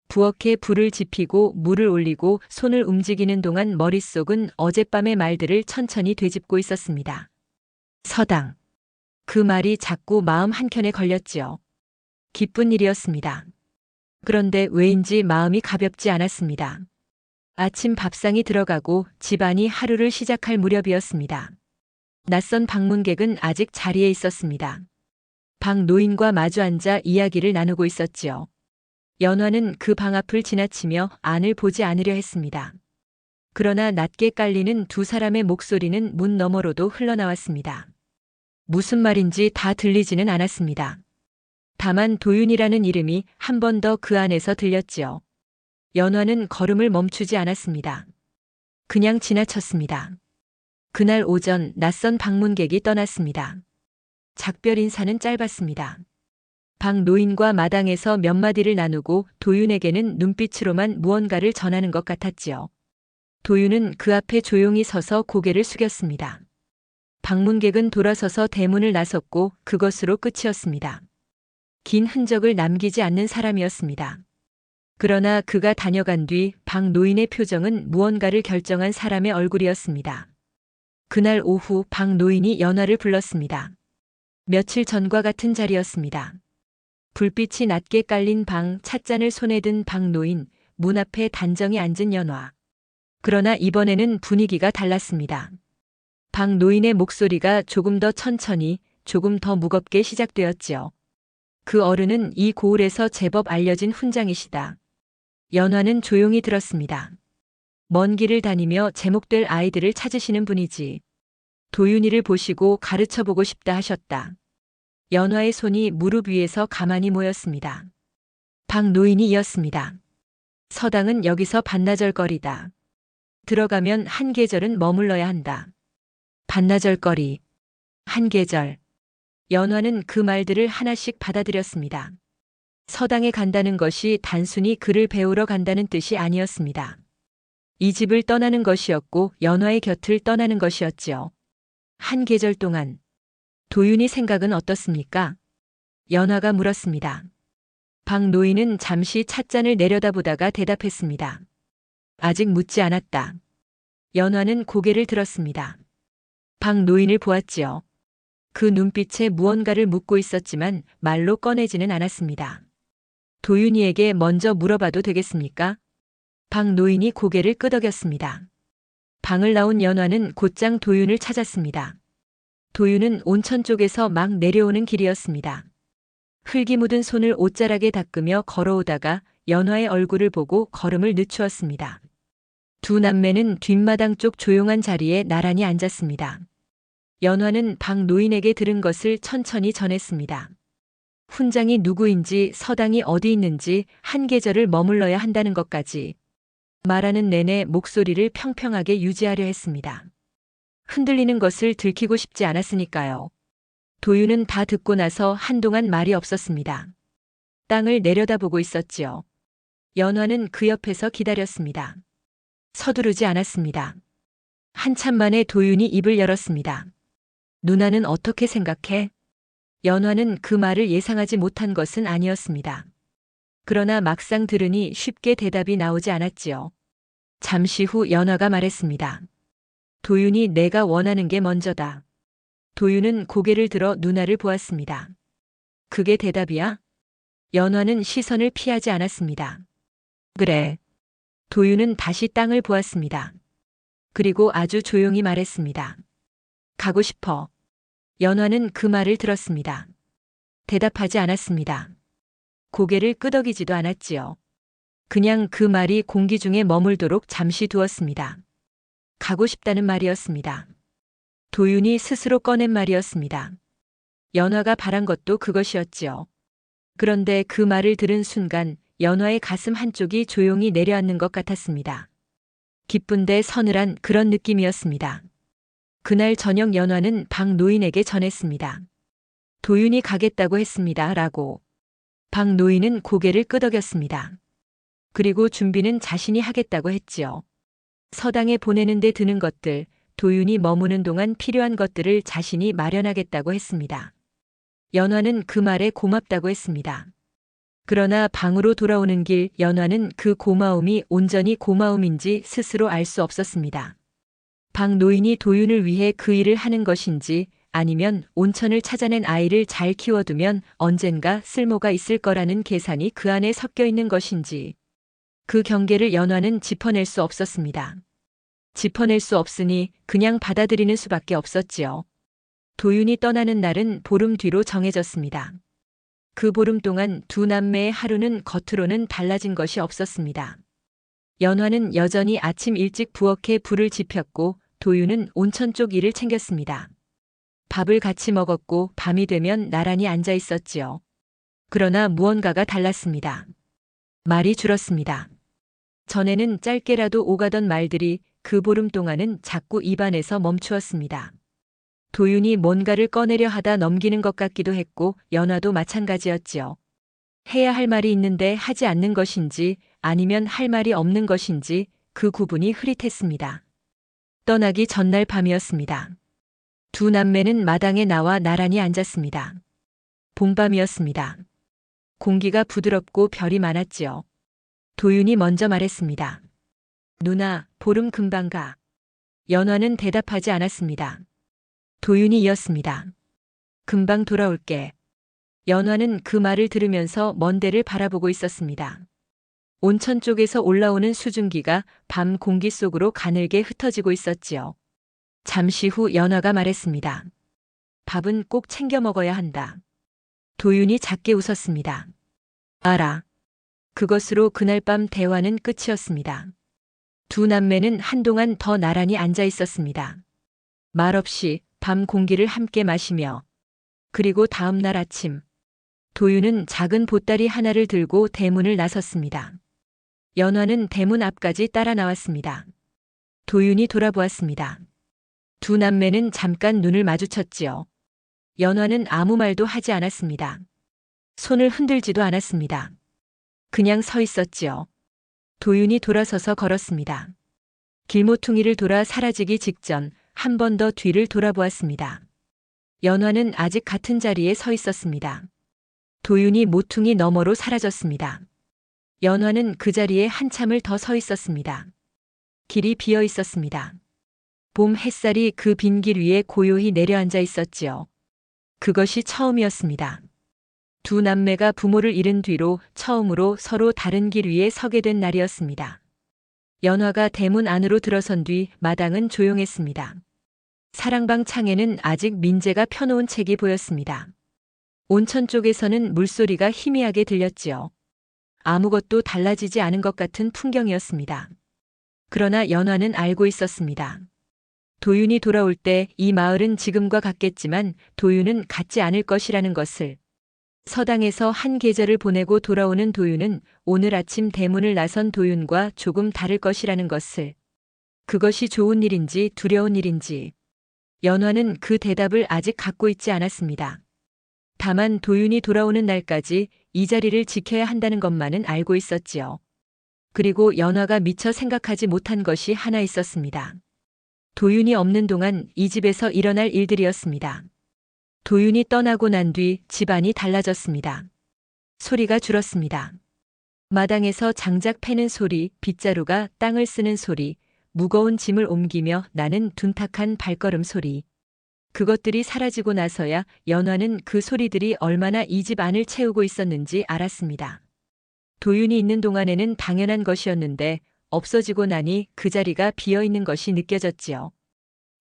부엌에 불을 지피고 물을 올리고 손을 움직이는 동안 머릿속은 어젯밤의 말들을 천천히 되짚고 있었습니다. 서당. 그 말이 자꾸 마음 한켠에 걸렸지요. 기쁜 일이었습니다. 그런데 왜인지 마음이 가볍지 않았습니다. 아침 밥상이 들어가고 집안이 하루를 시작할 무렵이었습니다. 낯선 방문객은 아직 자리에 있었습니다. 방 노인과 마주 앉아 이야기를 나누고 있었지요. 연화는 그 방 앞을 지나치며 안을 보지 않으려 했습니다. 그러나 낮게 깔리는 두 사람의 목소리는 문 너머로도 흘러나왔습니다. 무슨 말인지 다 들리지는 않았습니다. 다만 도윤이라는 이름이 한 번 더 그 안에서 들렸지요. 연화는 걸음을 멈추지 않았습니다. 그냥 지나쳤습니다. 그날 오전 낯선 방문객이 떠났습니다. 작별 인사는 짧았습니다. 방 노인과 마당에서 몇 마디를 나누고 도윤에게는 눈빛으로만 무언가를 전하는 것 같았지요. 도윤은 그 앞에 조용히 서서 고개를 숙였습니다. 방문객은 돌아서서 대문을 나섰고 그것으로 끝이었습니다. 긴 흔적을 남기지 않는 사람이었습니다. 그러나 그가 다녀간 뒤 방 노인의 표정은 무언가를 결정한 사람의 얼굴이었습니다. 그날 오후 방 노인이 연화를 불렀습니다. 며칠 전과 같은 자리였습니다. 불빛이 낮게 깔린 방, 찻잔을 손에 든 방 노인, 문 앞에 단정히 앉은 연화. 그러나 이번에는 분위기가 달랐습니다. 방 노인의 목소리가 조금 더 천천히, 조금 더 무겁게 시작되었지요. 그 어른은 이 고을에서 제법 알려진 훈장이시다. 연화는 조용히 들었습니다. 먼 길을 다니며 제목될 아이들을 찾으시는 분이지. 도윤이를 보시고 가르쳐보고 싶다 하셨다. 연화의 손이 무릎 위에서 가만히 모였습니다. 방 노인이 이었습니다. 서당은 여기서 반나절 거리다. 들어가면 한 계절은 머물러야 한다. 반나절 거리, 한 계절. 연화는 그 말들을 하나씩 받아들였습니다. 서당에 간다는 것이 단순히 글을 배우러 간다는 뜻이 아니었습니다. 이 집을 떠나는 것이었고 연화의 곁을 떠나는 것이었지요. 한 계절 동안. 도윤이 생각은 어떻습니까? 연화가 물었습니다. 방 노인은 잠시 찻잔을 내려다보다가 대답했습니다. 아직 묻지 않았다. 연화는 고개를 들었습니다. 방 노인을 보았지요. 그 눈빛에 무언가를 묻고 있었지만 말로 꺼내지는 않았습니다. 도윤이에게 먼저 물어봐도 되겠습니까? 방 노인이 고개를 끄덕였습니다. 방을 나온 연화는 곧장 도윤을 찾았습니다. 도윤은 온천 쪽에서 막 내려오는 길이었습니다. 흙이 묻은 손을 옷자락에 닦으며 걸어오다가 연화의 얼굴을 보고 걸음을 늦추었습니다. 두 남매는 뒷마당 쪽 조용한 자리에 나란히 앉았습니다. 연화는 방 노인에게 들은 것을 천천히 전했습니다. 훈장이 누구인지 서당이 어디 있는지 한 계절을 머물러야 한다는 것까지 말하는 내내 목소리를 평평하게 유지하려 했습니다. 흔들리는 것을 들키고 싶지 않았으니까요. 도윤은 다 듣고 나서 한동안 말이 없었습니다. 땅을 내려다보고 있었지요. 연화는 그 옆에서 기다렸습니다. 서두르지 않았습니다. 한참 만에 도윤이 입을 열었습니다. 누나는 어떻게 생각해? 연화는 그 말을 예상하지 못한 것은 아니었습니다. 그러나 막상 들으니 쉽게 대답이 나오지 않았지요. 잠시 후 연화가 말했습니다. 도윤이 내가 원하는 게 먼저다. 도윤은 고개를 들어 누나를 보았습니다. 그게 대답이야? 연화는 시선을 피하지 않았습니다. 그래. 도윤은 다시 땅을 보았습니다. 그리고 아주 조용히 말했습니다. 가고 싶어. 연화는 그 말을 들었습니다. 대답하지 않았습니다. 고개를 끄덕이지도 않았지요. 그냥 그 말이 공기 중에 머물도록 잠시 두었습니다. 가고 싶다는 말이었습니다. 도윤이 스스로 꺼낸 말이었습니다. 연화가 바란 것도 그것이었지요. 그런데 그 말을 들은 순간 연화의 가슴 한쪽이 조용히 내려앉는 것 같았습니다. 기쁜데 서늘한 그런 느낌이었습니다. 그날 저녁 연화는 박 노인에게 전했습니다. 도윤이 가겠다고 했습니다. 라고. 박 노인은 고개를 끄덕였습니다. 그리고 준비는 자신이 하겠다고 했지요. 서당에 보내는 데 드는 것들, 도윤이 머무는 동안 필요한 것들을 자신이 마련하겠다고 했습니다. 연화는 그 말에 고맙다고 했습니다. 그러나 방으로 돌아오는 길 연화는 그 고마움이 온전히 고마움인지 스스로 알 수 없었습니다. 박 노인이 도윤을 위해 그 일을 하는 것인지 아니면 온천을 찾아낸 아이를 잘 키워두면 언젠가 쓸모가 있을 거라는 계산이 그 안에 섞여 있는 것인지 그 경계를 연화는 짚어낼 수 없었습니다. 짚어낼 수 없으니 그냥 받아들이는 수밖에 없었지요. 도윤이 떠나는 날은 보름 뒤로 정해졌습니다. 그 보름 동안 두 남매의 하루는 겉으로는 달라진 것이 없었습니다. 연화는 여전히 아침 일찍 부엌에 불을 지폈고 도윤은 온천 쪽 일을 챙겼습니다. 밥을 같이 먹었고 밤이 되면 나란히 앉아 있었지요. 그러나 무언가가 달랐습니다. 말이 줄었습니다. 전에는 짧게라도 오가던 말들이 그 보름 동안은 자꾸 입안에서 멈추었습니다. 도윤이 뭔가를 꺼내려 하다 넘기는 것 같기도 했고 연화도 마찬가지였지요. 해야 할 말이 있는데 하지 않는 것인지 아니면 할 말이 없는 것인지 그 구분이 흐릿했습니다. 떠나기 전날 밤이었습니다. 두 남매는 마당에 나와 나란히 앉았습니다. 봄밤이었습니다. 공기가 부드럽고 별이 많았지요. 도윤이 먼저 말했습니다. 누나, 보름 금방 가. 연화는 대답하지 않았습니다. 도윤이 이었습니다. 금방 돌아올게. 연화는 그 말을 들으면서 먼 데를 바라보고 있었습니다. 온천 쪽에서 올라오는 수증기가 밤 공기 속으로 가늘게 흩어지고 있었지요. 잠시 후 연화가 말했습니다. 밥은 꼭 챙겨 먹어야 한다. 도윤이 작게 웃었습니다. 알아. 그것으로 그날 밤 대화는 끝이었습니다. 두 남매는 한동안 더 나란히 앉아 있었습니다. 말없이 밤 공기를 함께 마시며. 그리고 다음 날 아침 도윤은 작은 보따리 하나를 들고 대문을 나섰습니다. 연화는 대문 앞까지 따라 나왔습니다. 도윤이 돌아보았습니다. 두 남매는 잠깐 눈을 마주쳤지요. 연화는 아무 말도 하지 않았습니다. 손을 흔들지도 않았습니다. 그냥 서 있었지요. 도윤이 돌아서서 걸었습니다. 길모퉁이를 돌아 사라지기 직전 한 번 더 뒤를 돌아보았습니다. 연화는 아직 같은 자리에 서 있었습니다. 도윤이 모퉁이 너머로 사라졌습니다. 연화는 그 자리에 한참을 더 서 있었습니다. 길이 비어 있었습니다. 봄 햇살이 그 빈 길 위에 고요히 내려앉아 있었지요. 그것이 처음이었습니다. 두 남매가 부모를 잃은 뒤로 처음으로 서로 다른 길 위에 서게 된 날이었습니다. 연화가 대문 안으로 들어선 뒤 마당은 조용했습니다. 사랑방 창에는 아직 민재가 펴놓은 책이 보였습니다. 온천 쪽에서는 물소리가 희미하게 들렸지요. 아무것도 달라지지 않은 것 같은 풍경이었습니다. 그러나 연화는 알고 있었습니다. 도윤이 돌아올 때 이 마을은 지금과 같겠지만 도윤은 같지 않을 것이라는 것을. 서당에서 한 계절을 보내고 돌아오는 도윤은 오늘 아침 대문을 나선 도윤과 조금 다를 것이라는 것을, 그것이 좋은 일인지 두려운 일인지 연화는 그 대답을 아직 갖고 있지 않았습니다. 다만 도윤이 돌아오는 날까지 이 자리를 지켜야 한다는 것만은 알고 있었지요. 그리고 연화가 미처 생각하지 못한 것이 하나 있었습니다. 도윤이 없는 동안 이 집에서 일어날 일들이었습니다. 도윤이 떠나고 난 뒤 집안이 달라졌습니다. 소리가 줄었습니다. 마당에서 장작 패는 소리, 빗자루가 땅을 쓰는 소리, 무거운 짐을 옮기며 나는 둔탁한 발걸음 소리. 그것들이 사라지고 나서야 연화는 그 소리들이 얼마나 이 집 안을 채우고 있었는지 알았습니다. 도윤이 있는 동안에는 당연한 것이었는데 없어지고 나니 그 자리가 비어 있는 것이 느껴졌지요.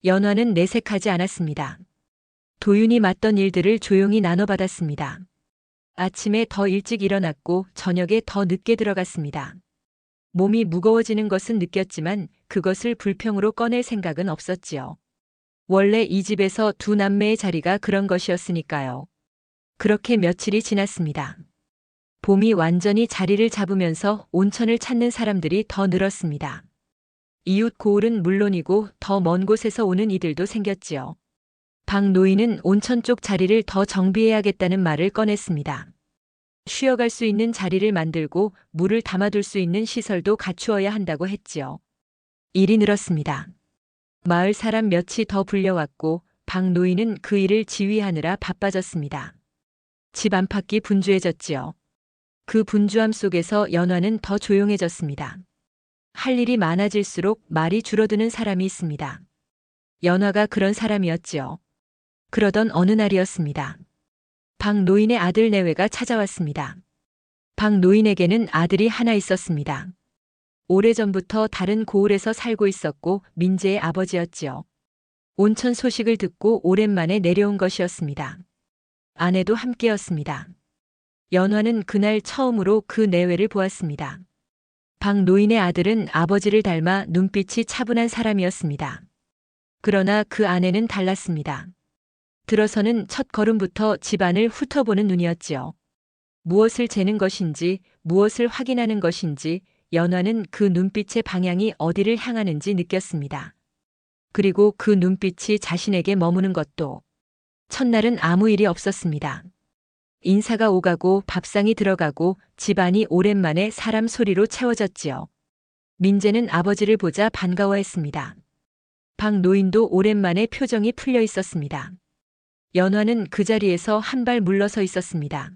연화는 내색하지 않았습니다. 도윤이 맡던 일들을 조용히 나눠받았습니다. 아침에 더 일찍 일어났고 저녁에 더 늦게 들어갔습니다. 몸이 무거워지는 것은 느꼈지만 그것을 불평으로 꺼낼 생각은 없었지요. 원래 이 집에서 두 남매의 자리가 그런 것이었으니까요. 그렇게 며칠이 지났습니다. 봄이 완전히 자리를 잡으면서 온천을 찾는 사람들이 더 늘었습니다. 이웃 고을은 물론이고 더 먼 곳에서 오는 이들도 생겼지요. 박 노인은 온천 쪽 자리를 더 정비해야겠다는 말을 꺼냈습니다. 쉬어갈 수 있는 자리를 만들고 물을 담아둘 수 있는 시설도 갖추어야 한다고 했지요. 일이 늘었습니다. 마을 사람 몇이 더 불려왔고 박 노인은 그 일을 지휘하느라 바빠졌습니다. 집 안팎이 분주해졌지요. 그 분주함 속에서 연화는 더 조용해졌습니다. 할 일이 많아질수록 말이 줄어드는 사람이 있습니다. 연화가 그런 사람이었지요. 그러던 어느 날이었습니다. 박 노인의 아들 내외가 찾아왔습니다. 박 노인에게는 아들이 하나 있었습니다. 오래전부터 다른 고을에서 살고 있었고 민재의 아버지였지요. 온천 소식을 듣고 오랜만에 내려온 것이었습니다. 아내도 함께였습니다. 연화는 그날 처음으로 그 내외를 보았습니다. 박 노인의 아들은 아버지를 닮아 눈빛이 차분한 사람이었습니다. 그러나 그 아내는 달랐습니다. 들어서는 첫 걸음부터 집안을 훑어보는 눈이었지요. 무엇을 재는 것인지, 무엇을 확인하는 것인지 연화는 그 눈빛의 방향이 어디를 향하는지 느꼈습니다. 그리고 그 눈빛이 자신에게 머무는 것도. 첫날은 아무 일이 없었습니다. 인사가 오가고 밥상이 들어가고 집안이 오랜만에 사람 소리로 채워졌지요. 민재는 아버지를 보자 반가워했습니다. 박 노인도 오랜만에 표정이 풀려 있었습니다. 연화는 그 자리에서 한 발 물러서 있었습니다.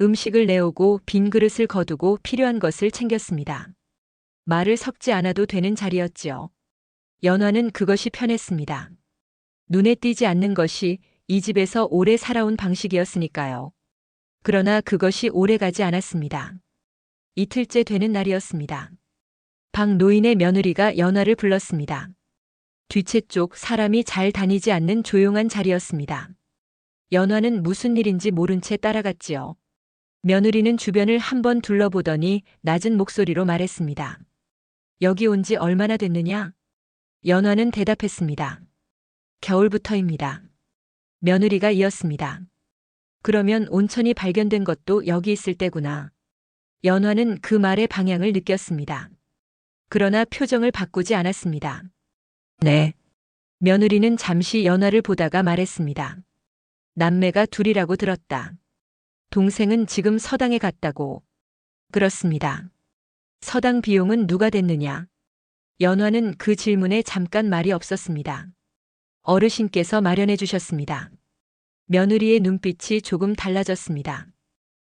음식을 내오고 빈 그릇을 거두고 필요한 것을 챙겼습니다. 말을 섞지 않아도 되는 자리였지요. 연화는 그것이 편했습니다. 눈에 띄지 않는 것이 이 집에서 오래 살아온 방식이었으니까요. 그러나 그것이 오래가지 않았습니다. 이틀째 되는 날이었습니다. 박 노인의 며느리가 연화를 불렀습니다. 뒤채 쪽 사람이 잘 다니지 않는 조용한 자리였습니다. 연화는 무슨 일인지 모른 채 따라갔지요. 며느리는 주변을 한번 둘러보더니 낮은 목소리로 말했습니다. 여기 온 지 얼마나 됐느냐? 연화는 대답했습니다. 겨울부터입니다. 며느리가 이었습니다. 그러면 온천이 발견된 것도 여기 있을 때구나. 연화는 그 말의 방향을 느꼈습니다. 그러나 표정을 바꾸지 않았습니다. 네. 며느리는 잠시 연화를 보다가 말했습니다. 남매가 둘이라고 들었다. 동생은 지금 서당에 갔다고. 그렇습니다. 서당 비용은 누가 댔느냐? 연화는 그 질문에 잠깐 말이 없었습니다. 어르신께서 마련해 주셨습니다. 며느리의 눈빛이 조금 달라졌습니다.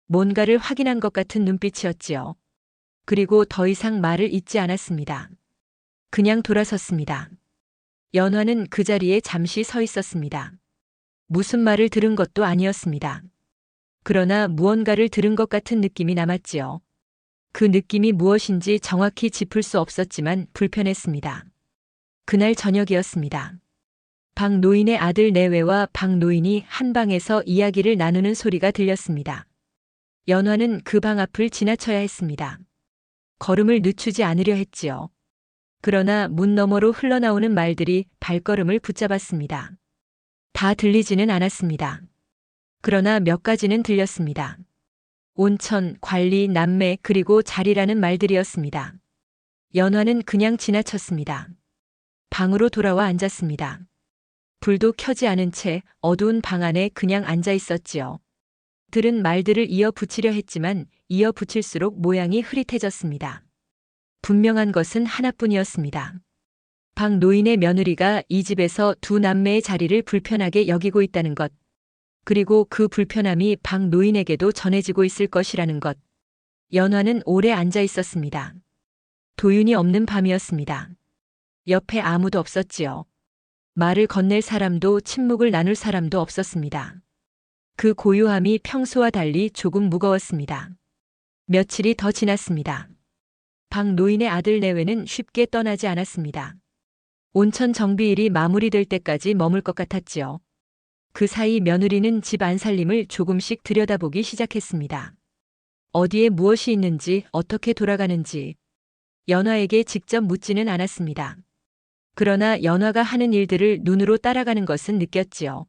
뭔가를 확인한 것 같은 눈빛이었지요. 그리고 더 이상 말을 잇지 않았습니다. 그냥 돌아섰습니다. 연화는 그 자리에 잠시 서 있었습니다. 무슨 말을 들은 것도 아니었습니다. 그러나 무언가를 들은 것 같은 느낌이 남았지요. 그 느낌이 무엇인지 정확히 짚을 수 없었지만 불편했습니다. 그날 저녁이었습니다. 박 노인의 아들 내외와 박 노인이 한 방에서 이야기를 나누는 소리가 들렸습니다. 연화는 그 방 앞을 지나쳐야 했습니다. 걸음을 늦추지 않으려 했지요. 그러나 문 너머로 흘러나오는 말들이 발걸음을 붙잡았습니다. 다 들리지는 않았습니다. 그러나 몇 가지는 들렸습니다. 온천, 관리, 남매, 그리고 자리라는 말들이었습니다. 연화는 그냥 지나쳤습니다. 방으로 돌아와 앉았습니다. 불도 켜지 않은 채 어두운 방 안에 그냥 앉아 있었지요. 들은 말들을 이어 붙이려 했지만 이어 붙일수록 모양이 흐릿해졌습니다. 분명한 것은 하나뿐이었습니다. 박 노인의 며느리가 이 집에서 두 남매의 자리를 불편하게 여기고 있다는 것, 그리고 그 불편함이 박 노인에게도 전해지고 있을 것이라는 것. 연화는 오래 앉아 있었습니다. 도윤이 없는 밤이었습니다. 옆에 아무도 없었지요. 말을 건넬 사람도 침묵을 나눌 사람도 없었습니다. 그 고요함이 평소와 달리 조금 무거웠습니다. 며칠이 더 지났습니다. 박 노인의 아들 내외는 쉽게 떠나지 않았습니다. 온천 정비일이 마무리될 때까지 머물 것 같았지요. 그 사이 며느리는 집 안살림을 조금씩 들여다보기 시작했습니다. 어디에 무엇이 있는지, 어떻게 돌아가는지 연화에게 직접 묻지는 않았습니다. 그러나 연화가 하는 일들을 눈으로 따라가는 것은 느꼈지요.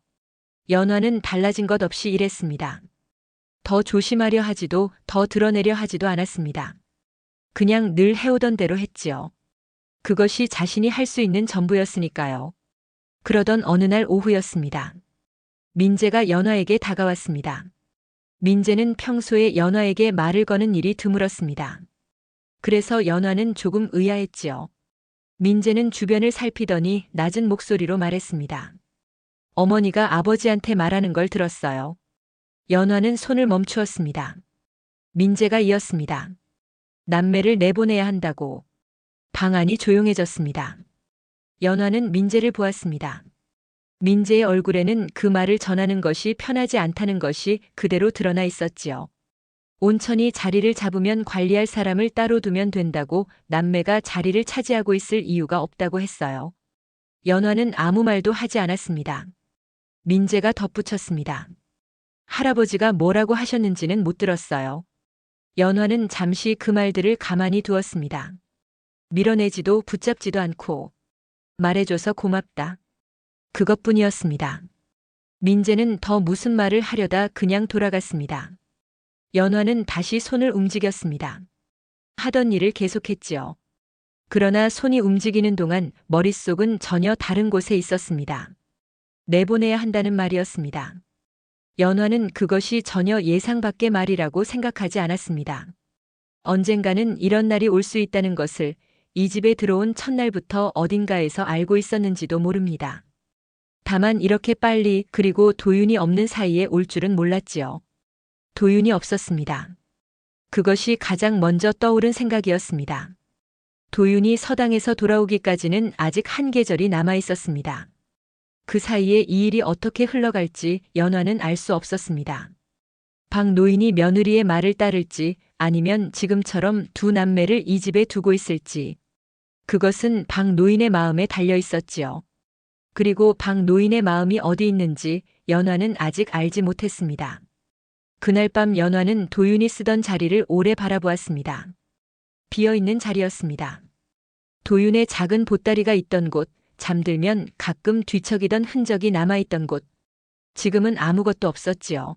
연화는 달라진 것 없이 일했습니다. 더 조심하려 하지도 더 드러내려 하지도 않았습니다. 그냥 늘 해오던 대로 했지요. 그것이 자신이 할 수 있는 전부였으니까요. 그러던 어느 날 오후였습니다. 민재가 연화에게 다가왔습니다. 민재는 평소에 연화에게 말을 거는 일이 드물었습니다. 그래서 연화는 조금 의아했지요. 민재는 주변을 살피더니 낮은 목소리로 말했습니다. 어머니가 아버지한테 말하는 걸 들었어요. 연화는 손을 멈추었습니다. 민재가 이었습니다. 남매를 내보내야 한다고. 방 안이 조용해졌습니다. 연화는 민재를 보았습니다. 민재의 얼굴에는 그 말을 전하는 것이 편하지 않다는 것이 그대로 드러나 있었지요. 온천이 자리를 잡으면 관리할 사람을 따로 두면 된다고 남매가 자리를 차지하고 있을 이유가 없다고 했어요. 연화는 아무 말도 하지 않았습니다. 민재가 덧붙였습니다. 할아버지가 뭐라고 하셨는지는 못 들었어요. 연화는 잠시 그 말들을 가만히 두었습니다. 밀어내지도 붙잡지도 않고 말해줘서 고맙다. 그것뿐이었습니다. 민재는 더 무슨 말을 하려다 그냥 돌아갔습니다. 연화는 다시 손을 움직였습니다. 하던 일을 계속했지요. 그러나 손이 움직이는 동안 머릿속은 전혀 다른 곳에 있었습니다. 내보내야 한다는 말이었습니다. 연화는 그것이 전혀 예상 밖의 말이라고 생각하지 않았습니다. 언젠가는 이런 날이 올 수 있다는 것을 이 집에 들어온 첫날부터 어딘가에서 알고 있었는지도 모릅니다. 다만 이렇게 빨리 그리고 도윤이 없는 사이에 올 줄은 몰랐지요. 도윤이 없었습니다. 그것이 가장 먼저 떠오른 생각이었습니다. 도윤이 서당에서 돌아오기까지는 아직 한 계절이 남아 있었습니다. 그 사이에 이 일이 어떻게 흘러갈지 연화는 알 수 없었습니다. 박 노인이 며느리의 말을 따를지 아니면 지금처럼 두 남매를 이 집에 두고 있을지. 그것은 박 노인의 마음에 달려 있었지요. 그리고 박 노인의 마음이 어디 있는지 연화는 아직 알지 못했습니다. 그날 밤 연화는 도윤이 쓰던 자리를 오래 바라보았습니다. 비어있는 자리였습니다. 도윤의 작은 보따리가 있던 곳, 잠들면 가끔 뒤척이던 흔적이 남아있던 곳. 지금은 아무것도 없었지요.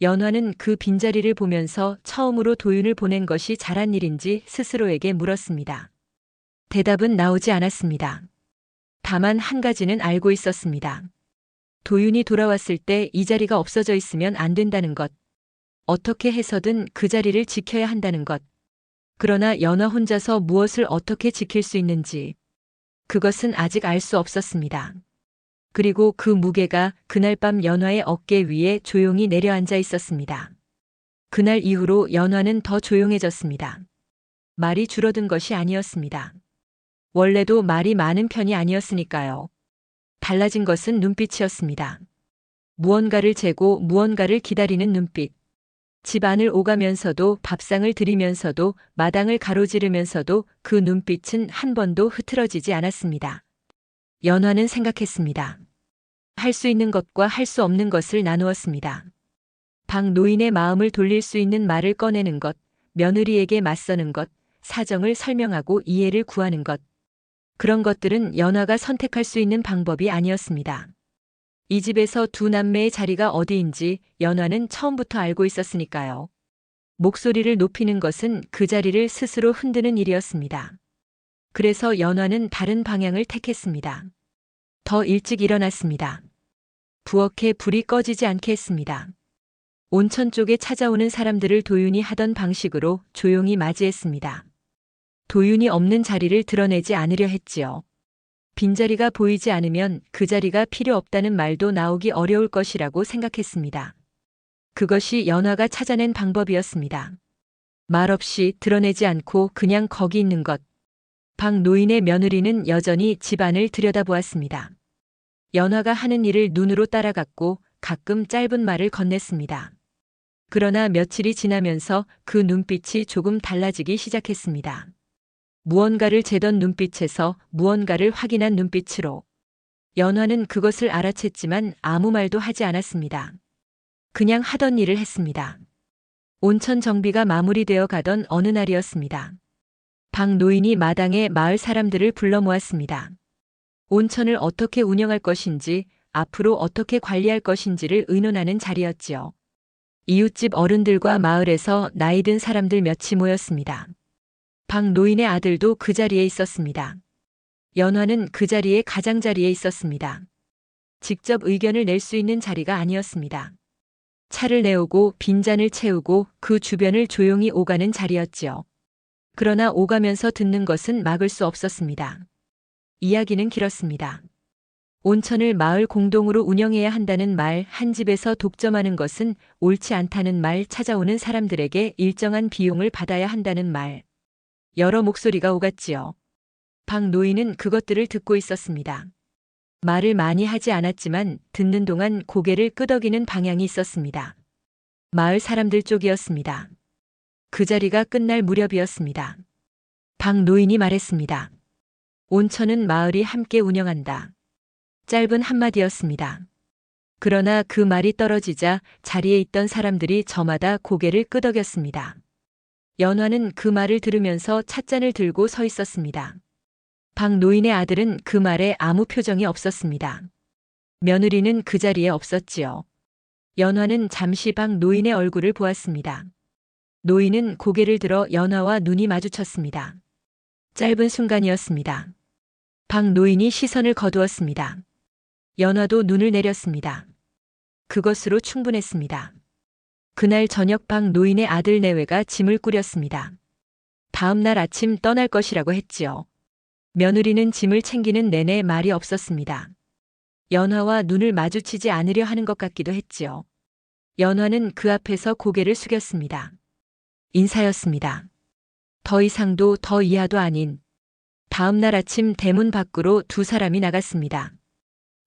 연화는 그 빈자리를 보면서 처음으로 도윤을 보낸 것이 잘한 일인지 스스로에게 물었습니다. 대답은 나오지 않았습니다. 다만 한 가지는 알고 있었습니다. 도윤이 돌아왔을 때 이 자리가 없어져 있으면 안 된다는 것. 어떻게 해서든 그 자리를 지켜야 한다는 것. 그러나 연화 혼자서 무엇을 어떻게 지킬 수 있는지. 그것은 아직 알 수 없었습니다. 그리고 그 무게가 그날 밤 연화의 어깨 위에 조용히 내려앉아 있었습니다. 그날 이후로 연화는 더 조용해졌습니다. 말이 줄어든 것이 아니었습니다. 원래도 말이 많은 편이 아니었으니까요. 달라진 것은 눈빛이었습니다. 무언가를 재고 무언가를 기다리는 눈빛. 집 안을 오가면서도 밥상을 들이면서도 마당을 가로지르면서도 그 눈빛은 한 번도 흐트러지지 않았습니다. 연화는 생각했습니다. 할 수 있는 것과 할 수 없는 것을 나누었습니다. 박 노인의 마음을 돌릴 수 있는 말을 꺼내는 것, 며느리에게 맞서는 것, 사정을 설명하고 이해를 구하는 것. 그런 것들은 연화가 선택할 수 있는 방법이 아니었습니다. 이 집에서 두 남매의 자리가 어디인지 연화는 처음부터 알고 있었으니까요. 목소리를 높이는 것은 그 자리를 스스로 흔드는 일이었습니다. 그래서 연화는 다른 방향을 택했습니다. 더 일찍 일어났습니다. 부엌에 불이 꺼지지 않게 했습니다. 온천 쪽에 찾아오는 사람들을 도윤이 하던 방식으로 조용히 맞이했습니다. 도윤이 없는 자리를 드러내지 않으려 했지요. 빈자리가 보이지 않으면 그 자리가 필요 없다는 말도 나오기 어려울 것이라고 생각했습니다. 그것이 연화가 찾아낸 방법이었습니다. 말없이 드러내지 않고 그냥 거기 있는 것. 박 노인의 며느리는 여전히 집안을 들여다보았습니다. 연화가 하는 일을 눈으로 따라갔고 가끔 짧은 말을 건넸습니다. 그러나 며칠이 지나면서 그 눈빛이 조금 달라지기 시작했습니다. 무언가를 재던 눈빛에서 무언가를 확인한 눈빛으로. 연화는 그것을 알아챘지만 아무 말도 하지 않았습니다. 그냥 하던 일을 했습니다. 온천 정비가 마무리되어 가던 어느 날이었습니다. 박 노인이 마당에 마을 사람들을 불러 모았습니다. 온천을 어떻게 운영할 것인지, 앞으로 어떻게 관리할 것인지를 의논하는 자리였지요. 이웃집 어른들과 마을에서 나이 든 사람들 몇이 모였습니다. 박 노인의 아들도 그 자리에 있었습니다. 연화는 그 자리에 가장자리에 있었습니다. 직접 의견을 낼 수 있는 자리가 아니었습니다. 차를 내오고 빈잔을 채우고 그 주변을 조용히 오가는 자리였지요. 그러나 오가면서 듣는 것은 막을 수 없었습니다. 이야기는 길었습니다. 온천을 마을 공동으로 운영해야 한다는 말, 한 집에서 독점하는 것은 옳지 않다는 말, 찾아오는 사람들에게 일정한 비용을 받아야 한다는 말. 여러 목소리가 오갔지요. 박 노인은 그것들을 듣고 있었습니다. 말을 많이 하지 않았지만 듣는 동안 고개를 끄덕이는 방향이 있었습니다. 마을 사람들 쪽이었습니다. 그 자리가 끝날 무렵이었습니다. 박 노인이 말했습니다. 온천은 마을이 함께 운영한다. 짧은 한마디였습니다. 그러나 그 말이 떨어지자 자리에 있던 사람들이 저마다 고개를 끄덕였습니다. 연화는 그 말을 들으면서 찻잔을 들고 서 있었습니다. 박 노인의 아들은 그 말에 아무 표정이 없었습니다. 며느리는 그 자리에 없었지요. 연화는 잠시 박 노인의 얼굴을 보았습니다. 노인은 고개를 들어 연화와 눈이 마주쳤습니다. 짧은 순간이었습니다. 박 노인이 시선을 거두었습니다. 연화도 눈을 내렸습니다. 그것으로 충분했습니다. 그날 저녁 박 노인의 아들 내외가 짐을 꾸렸습니다. 다음 날 아침 떠날 것이라고 했지요. 며느리는 짐을 챙기는 내내 말이 없었습니다. 연화와 눈을 마주치지 않으려 하는 것 같기도 했지요. 연화는 그 앞에서 고개를 숙였습니다. 인사였습니다. 더 이상도 더 이하도 아닌. 다음 날 아침 대문 밖으로 두 사람이 나갔습니다.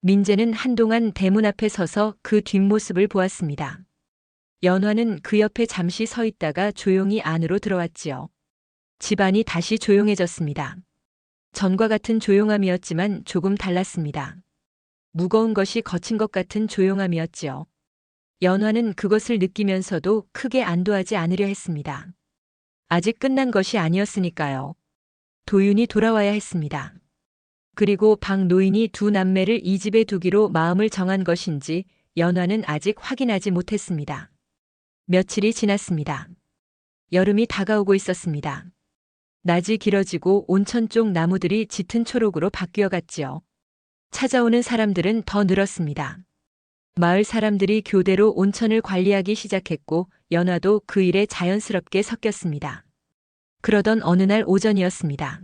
민재는 한동안 대문 앞에 서서 그 뒷모습을 보았습니다. 연화는 그 옆에 잠시 서 있다가 조용히 안으로 들어왔지요. 집안이 다시 조용해졌습니다. 전과 같은 조용함이었지만 조금 달랐습니다. 무거운 것이 거친 것 같은 조용함이었지요. 연화는 그것을 느끼면서도 크게 안도하지 않으려 했습니다. 아직 끝난 것이 아니었으니까요. 도윤이 돌아와야 했습니다. 그리고 박 노인이 두 남매를 이 집에 두기로 마음을 정한 것인지 연화는 아직 확인하지 못했습니다. 며칠이 지났습니다. 여름이 다가오고 있었습니다. 낮이 길어지고 온천 쪽 나무들이 짙은 초록으로 바뀌어 갔지요. 찾아오는 사람들은 더 늘었습니다. 마을 사람들이 교대로 온천을 관리하기 시작했고 연화도 그 일에 자연스럽게 섞였습니다. 그러던 어느 날 오전이었습니다.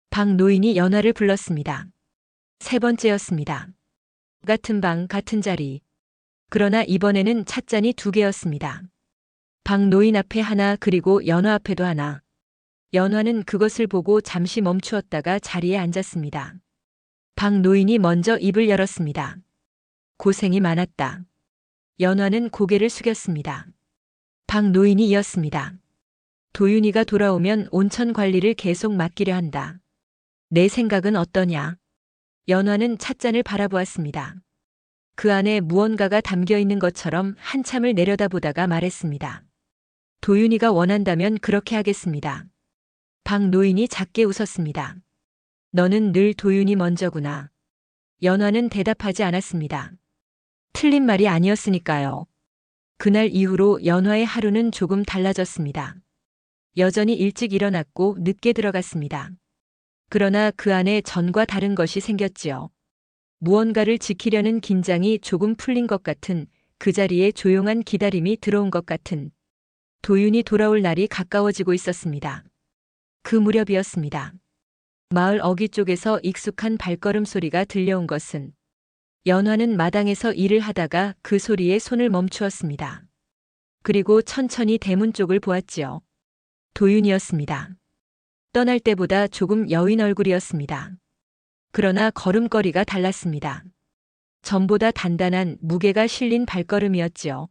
박 노인이 연화를 불렀습니다. 세 번째였습니다. 같은 방, 같은 자리. 그러나 이번에는 찻잔이 두 개였습니다. 박 노인 앞에 하나 그리고 연화 앞에도 하나. 연화는 그것을 보고 잠시 멈추었다가 자리에 앉았습니다. 박 노인이 먼저 입을 열었습니다. 고생이 많았다. 연화는 고개를 숙였습니다. 박 노인이 이었습니다. 도윤이가 돌아오면 온천 관리를 계속 맡기려 한다. 내 생각은 어떠냐? 연화는 찻잔을 바라보았습니다. 그 안에 무언가가 담겨 있는 것처럼 한참을 내려다보다가 말했습니다. 도윤이가 원한다면 그렇게 하겠습니다. 박 노인이 작게 웃었습니다. 너는 늘 도윤이 먼저구나. 연화는 대답하지 않았습니다. 틀린 말이 아니었으니까요. 그날 이후로 연화의 하루는 조금 달라졌습니다. 여전히 일찍 일어났고 늦게 들어갔습니다. 그러나 그 안에 전과 다른 것이 생겼지요. 무언가를 지키려는 긴장이 조금 풀린 것 같은, 그 자리에 조용한 기다림이 들어온 것 같은, 도윤이 돌아올 날이 가까워지고 있었습니다. 그 무렵이었습니다. 마을 어귀 쪽에서 익숙한 발걸음 소리가 들려온 것은, 연화는 마당에서 일을 하다가 그 소리에 손을 멈추었습니다. 그리고 천천히 대문 쪽을 보았지요. 도윤이었습니다. 떠날 때보다 조금 여윈 얼굴이었습니다. 그러나 걸음걸이가 달랐습니다. 전보다 단단한 무게가 실린 발걸음이었지요.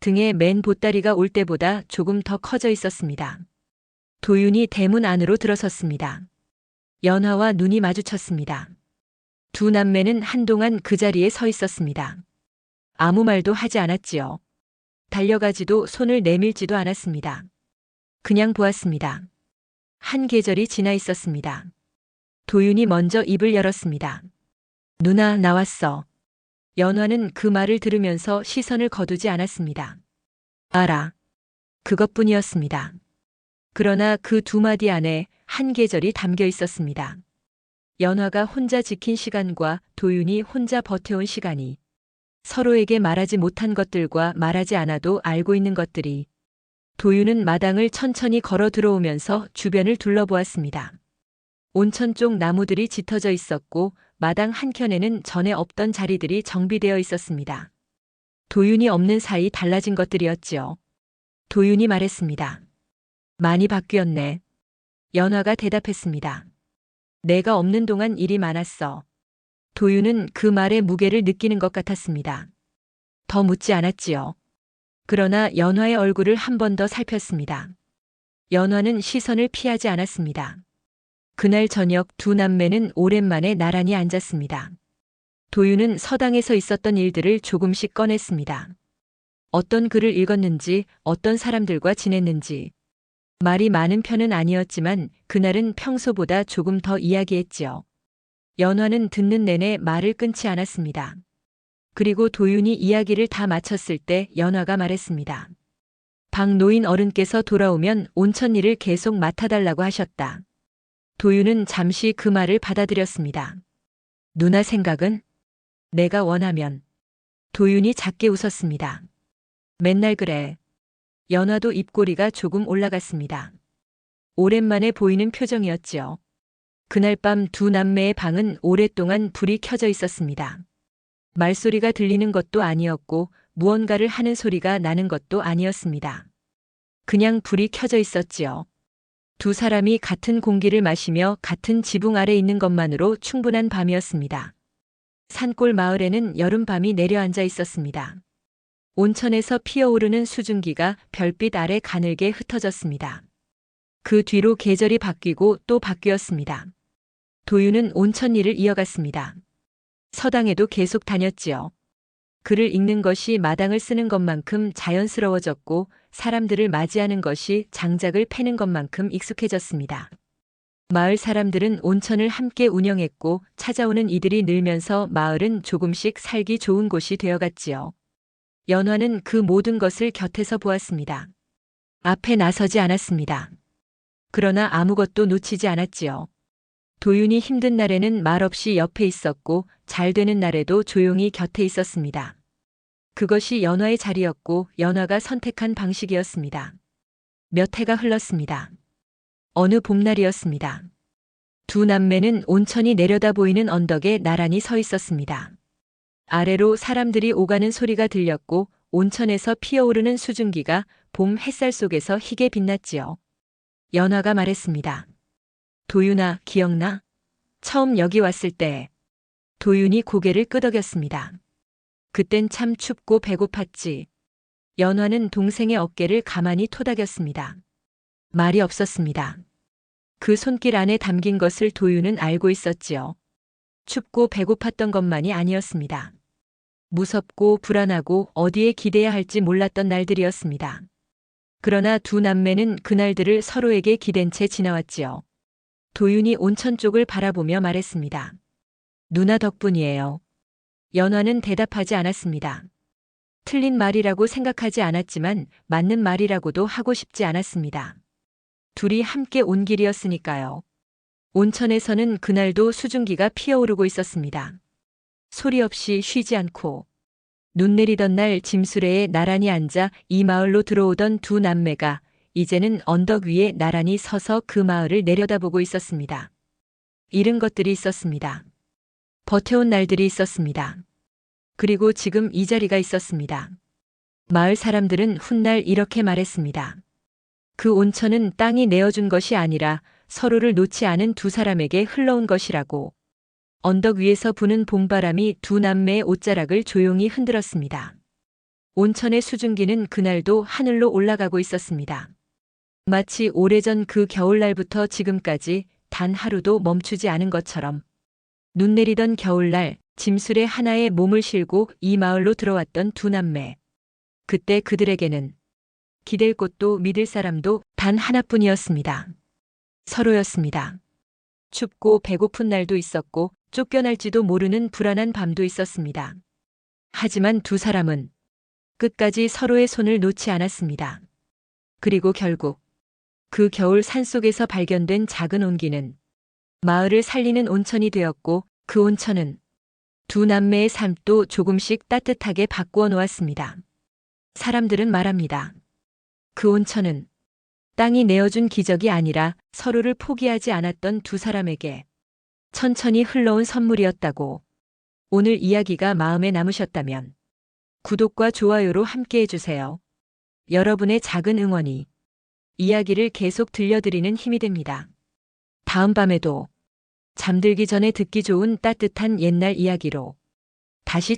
등에 맨 보따리가 올 때보다 조금 더 커져 있었습니다. 도윤이 대문 안으로 들어섰습니다. 연화와 눈이 마주쳤습니다. 두 남매는 한동안 그 자리에 서 있었습니다. 아무 말도 하지 않았지요. 달려가지도 손을 내밀지도 않았습니다. 그냥 보았습니다. 한 계절이 지나 있었습니다. 도윤이 먼저 입을 열었습니다. 누나, 나왔어. 연화는 그 말을 들으면서 시선을 거두지 않았습니다. 알아. 그것뿐이었습니다. 그러나 그 두 마디 안에 한 계절이 담겨 있었습니다. 연화가 혼자 지킨 시간과 도윤이 혼자 버텨온 시간이, 서로에게 말하지 못한 것들과 말하지 않아도 알고 있는 것들이. 도윤은 마당을 천천히 걸어 들어오면서 주변을 둘러보았습니다. 온천 쪽 나무들이 짙어져 있었고 마당 한켠에는 전에 없던 자리들이 정비되어 있었습니다. 도윤이 없는 사이 달라진 것들이었지요. 도윤이 말했습니다. 많이 바뀌었네. 연화가 대답했습니다. 내가 없는 동안 일이 많았어. 도윤은 그 말의 무게를 느끼는 것 같았습니다. 더 묻지 않았지요. 그러나 연화의 얼굴을 한 번 더 살폈습니다. 연화는 시선을 피하지 않았습니다. 그날 저녁 두 남매는 오랜만에 나란히 앉았습니다. 도윤은 서당에서 있었던 일들을 조금씩 꺼냈습니다. 어떤 글을 읽었는지, 어떤 사람들과 지냈는지. 말이 많은 편은 아니었지만 그날은 평소보다 조금 더 이야기했지요. 연화는 듣는 내내 말을 끊지 않았습니다. 그리고 도윤이 이야기를 다 마쳤을 때 연화가 말했습니다. 박노인 어른께서 돌아오면 온천 일을 계속 맡아달라고 하셨다. 도윤은 잠시 그 말을 받아들였습니다. 누나 생각은? 내가 원하면. 도윤이 작게 웃었습니다. 맨날 그래. 연화도 입꼬리가 조금 올라갔습니다. 오랜만에 보이는 표정이었지요. 그날 밤 두 남매의 방은 오랫동안 불이 켜져 있었습니다. 말소리가 들리는 것도 아니었고 무언가를 하는 소리가 나는 것도 아니었습니다. 그냥 불이 켜져 있었지요. 두 사람이 같은 공기를 마시며 같은 지붕 아래 있는 것만으로 충분한 밤이었습니다. 산골 마을에는 여름밤이 내려앉아 있었습니다. 온천에서 피어오르는 수증기가 별빛 아래 가늘게 흩어졌습니다. 그 뒤로 계절이 바뀌고 또 바뀌었습니다. 도윤은 온천 일을 이어갔습니다. 서당에도 계속 다녔지요. 글을 읽는 것이 마당을 쓰는 것만큼 자연스러워졌고 사람들을 맞이하는 것이 장작을 패는 것만큼 익숙해졌습니다. 마을 사람들은 온천을 함께 운영했고 찾아오는 이들이 늘면서 마을은 조금씩 살기 좋은 곳이 되어갔지요. 연화는 그 모든 것을 곁에서 보았습니다. 앞에 나서지 않았습니다. 그러나 아무것도 놓치지 않았지요. 도윤이 힘든 날에는 말없이 옆에 있었고 잘 되는 날에도 조용히 곁에 있었습니다. 그것이 연화의 자리였고 연화가 선택한 방식이었습니다. 몇 해가 흘렀습니다. 어느 봄날이었습니다. 두 남매는 온천이 내려다 보이는 언덕에 나란히 서 있었습니다. 아래로 사람들이 오가는 소리가 들렸고 온천에서 피어오르는 수증기가 봄 햇살 속에서 희게 빛났지요. 연화가 말했습니다. 도윤아, 기억나? 처음 여기 왔을 때. 도윤이 고개를 끄덕였습니다. 그땐 참 춥고 배고팠지. 연화는 동생의 어깨를 가만히 토닥였습니다. 말이 없었습니다. 그 손길 안에 담긴 것을 도윤은 알고 있었지요. 춥고 배고팠던 것만이 아니었습니다. 무섭고 불안하고 어디에 기대야 할지 몰랐던 날들이었습니다. 그러나 두 남매는 그날들을 서로에게 기댄 채 지나왔지요. 도윤이 온천 쪽을 바라보며 말했습니다. 누나 덕분이에요. 연화는 대답하지 않았습니다. 틀린 말이라고 생각하지 않았지만 맞는 말이라고도 하고 싶지 않았습니다. 둘이 함께 온 길이었으니까요. 온천에서는 그날도 수증기가 피어오르고 있었습니다. 소리 없이 쉬지 않고 눈 내리던 날 짐수레에 나란히 앉아 이 마을로 들어오던 두 남매가 이제는 언덕 위에 나란히 서서 그 마을을 내려다보고 있었습니다. 잃은 것들이 있었습니다. 버텨온 날들이 있었습니다. 그리고 지금 이 자리가 있었습니다. 마을 사람들은 훗날 이렇게 말했습니다. 그 온천은 땅이 내어준 것이 아니라 서로를 놓지 않은 두 사람에게 흘러온 것이라고. 언덕 위에서 부는 봄바람이 두 남매의 옷자락을 조용히 흔들었습니다. 온천의 수증기는 그날도 하늘로 올라가고 있었습니다. 마치 오래전 그 겨울날부터 지금까지 단 하루도 멈추지 않은 것처럼. 눈 내리던 겨울날 짐술에 하나의 몸을 실고 이 마을로 들어왔던 두 남매. 그때 그들에게는 기댈 곳도 믿을 사람도 단 하나뿐이었습니다. 서로였습니다. 춥고 배고픈 날도 있었고 쫓겨날지도 모르는 불안한 밤도 있었습니다. 하지만 두 사람은 끝까지 서로의 손을 놓지 않았습니다. 그리고 결국 그 겨울 산속에서 발견된 작은 온기는 마을을 살리는 온천이 되었고 그 온천은 두 남매의 삶도 조금씩 따뜻하게 바꾸어 놓았습니다. 사람들은 말합니다. 그 온천은 땅이 내어준 기적이 아니라 서로를 포기하지 않았던 두 사람에게 천천히 흘러온 선물이었다고. 오늘 이야기가 마음에 남으셨다면 구독과 좋아요로 함께 해주세요. 여러분의 작은 응원이 이야기를 계속 들려드리는 힘이 됩니다. 다음 밤에도 잠들기 전에 듣기 좋은 따뜻한 옛날 이야기로 다시